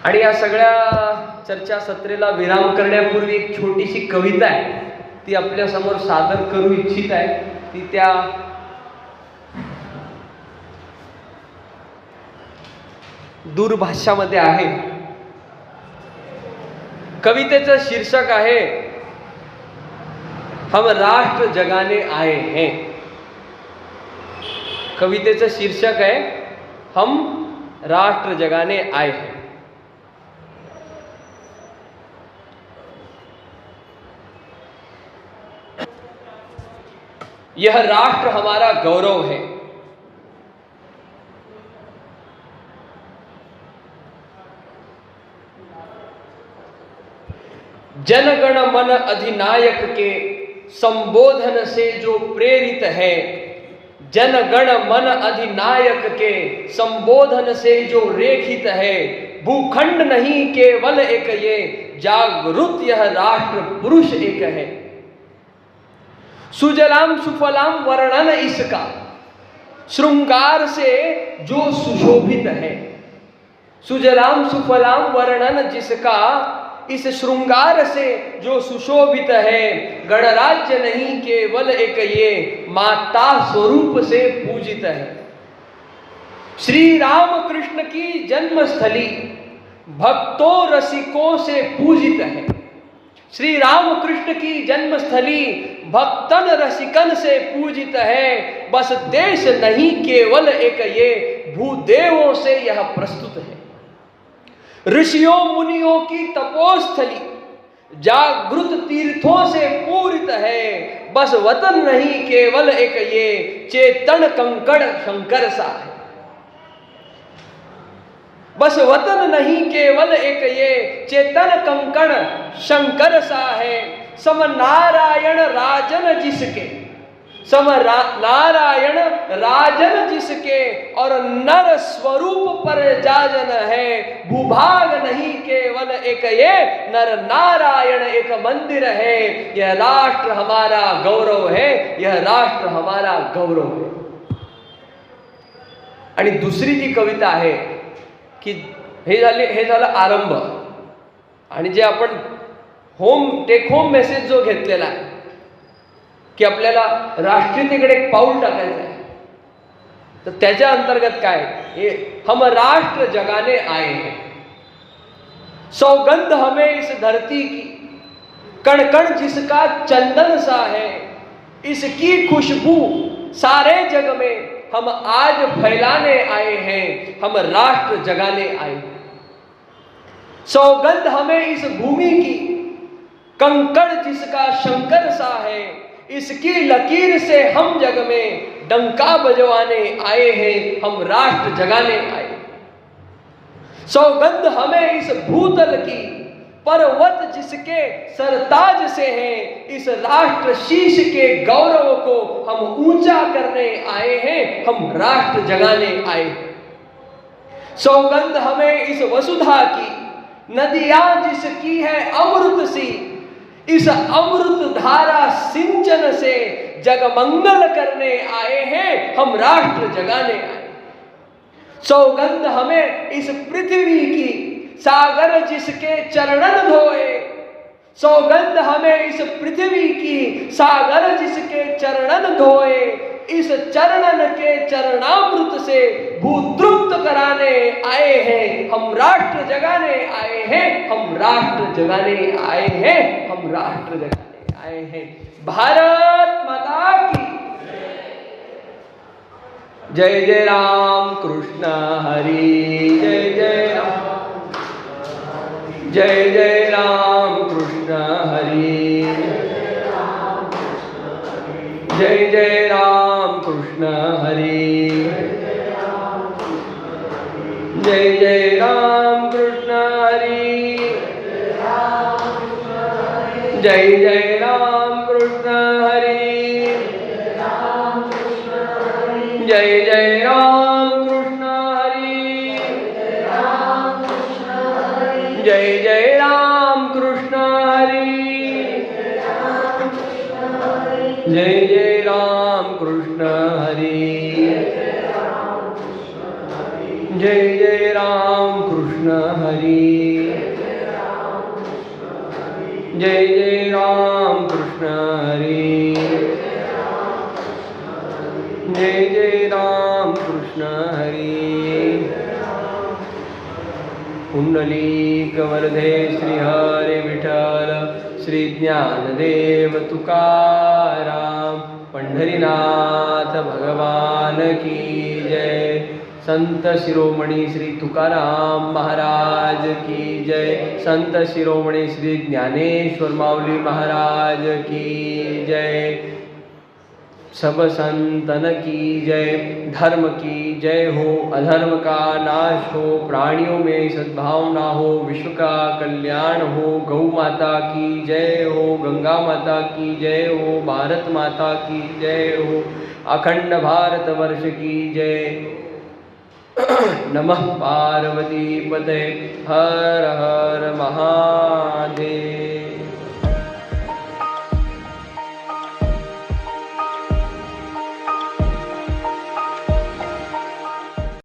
आणि या सगळ्या चर्चा सत्रेला विराम करण्यापूर्वी एक छोटीशी कविता आहे, ती आपल्या समोर सादर करू इच्छित आहे. ती त्या दूरभाषामध्ये आहे. कवितेचं शीर्षक आहे हम राष्ट्र जगाने आए हैं. कवितेचं शीर्षक आहे हम राष्ट्र जगाने आए हैं. यह राष्ट्र हमारा गौरव है. जनगण मन अधिनायक के संबोधन से जो प्रेरित है, जनगण मन अधिनायक के संबोधन से जो रेखित है, भूखंड नहीं केवल एक ये जागृत यह राष्ट्र पुरुष एक है. सुजलाम सुफलाम वर्णन इसका श्रृंगार से जो सुशोभित है. सुजलाम सुफलाम वर्णन जिसका इस श्रृंगार से जो सुशोभित है, गणराज्य नहीं केवल एक ये माता स्वरूप से पूजित है. श्री राम कृष्ण की जन्मस्थली भक्तों रसिकों से पूजित है. श्री राम कृष्ण की जन्मस्थली भक्तन रसिकन से पूजित है. बस देश नहीं केवल एक ये भूदेवों से यह प्रस्तुत है. ऋषियों मुनियों की तपोस्थली जागृत तीर्थों से पूरित है. बस वतन नहीं केवल एक ये चेतन कंकड़ शंकर सा है. बस वतन नहीं केवल एक ये चेतन कंकड़ शंकर सा है. सम नारायण राजन जिसके, सम नारायण राजन जिसके और नर स्वरूप पर जाजन है. भूभाग नहीं केवल एक ये नर नारायण एक मंदिर है. यह राष्ट्र हमारा गौरव है. यह राष्ट्र हमारा गौरव है. आणि दुसरी जी कविता आहे की हे झालं आरंभ. आणि जे आपण टेक होम मेसेज जो घेतलेला आहे की आपल्याला राष्ट्रीयतेकडे एक पाऊल टाकायचं आहे, तर त्याच्या अंतर्गत काय हे हम राष्ट्र जगाने आए हैं. सौगंध हमें इस धरती की, कण कण जिसका चंदन सा है, इसकी खुशबू सारे जग में हम आज फैलाने आए हैं. हम राष्ट्र जगाने आए हैं. सौगंध हमें इस भूमि की, कंकड़ जिसका शंकर सा है, इसकी लकीर से हम जग में डंका बजवाने आए हैं. हम राष्ट्र जगाने आए. सौगंध हमें इस भूतल की, पर्वत जिसके सरताज से हैं, इस राष्ट्र शीश के गौरव को हम ऊंचा करने आए हैं. हम राष्ट्र जगाने आए. सौगंध हमें इस वसुधा की, नदियां जिसकी है अमृत सी, इस अमृत धारा सिंचन से जगमंगल करने आए हैं. हम राष्ट्र जगाने आए. सौगंध हमें इस पृथ्वी की, सागर जिसके चरणन धोए. सौगंध हमें इस पृथ्वी की, सागर जिसके चरणन धोए. इस चरणन के चरणामृत से भूतृप्त कराने आए हैं. हम राष्ट्र जगाने आए हैं. हम राष्ट्र जगाने आए हैं. हम राष्ट्र जगाने आए हैं. भारत माता की जय. जय राम कृष्ण हरि. जय जय राम. जय जय राम कृष्ण हरि. जय जय राम कृष्ण हरि. जय जय राम कृष्ण हरि. जय जय राम कृष्ण हरि. जय जय राम कृष्ण हरि. जय जय राम कृष्ण हरि. जय जय राम कृष्ण हरि. जय जय राम कृष्ण हरि. जय जय राम कृष्ण हरि. जय जय राम कृष्ण हरि. पुंडलीक वरदे श्री हरे विठ्ठल. श्री ज्ञानदेव तुकाराम. राम पंढरीनाथ भगवान की जय। संत शिरोमणी श्री तुकाराम महाराज की जय। संत शिरोमणी श्री ज्ञानेश्वर माऊली महाराज की जय। सब संतन की जय। धर्म की जय हो, अधर्म का नाश हो, प्राणियों में सद्भावना हो, विश्व का कल्याण हो। गौ माता की जय हो, गंगा माता की जय हो, भारत माता की जय हो, अखंड भारत वर्ष की जय। नमः पार्वती पते, हर हर महादेव।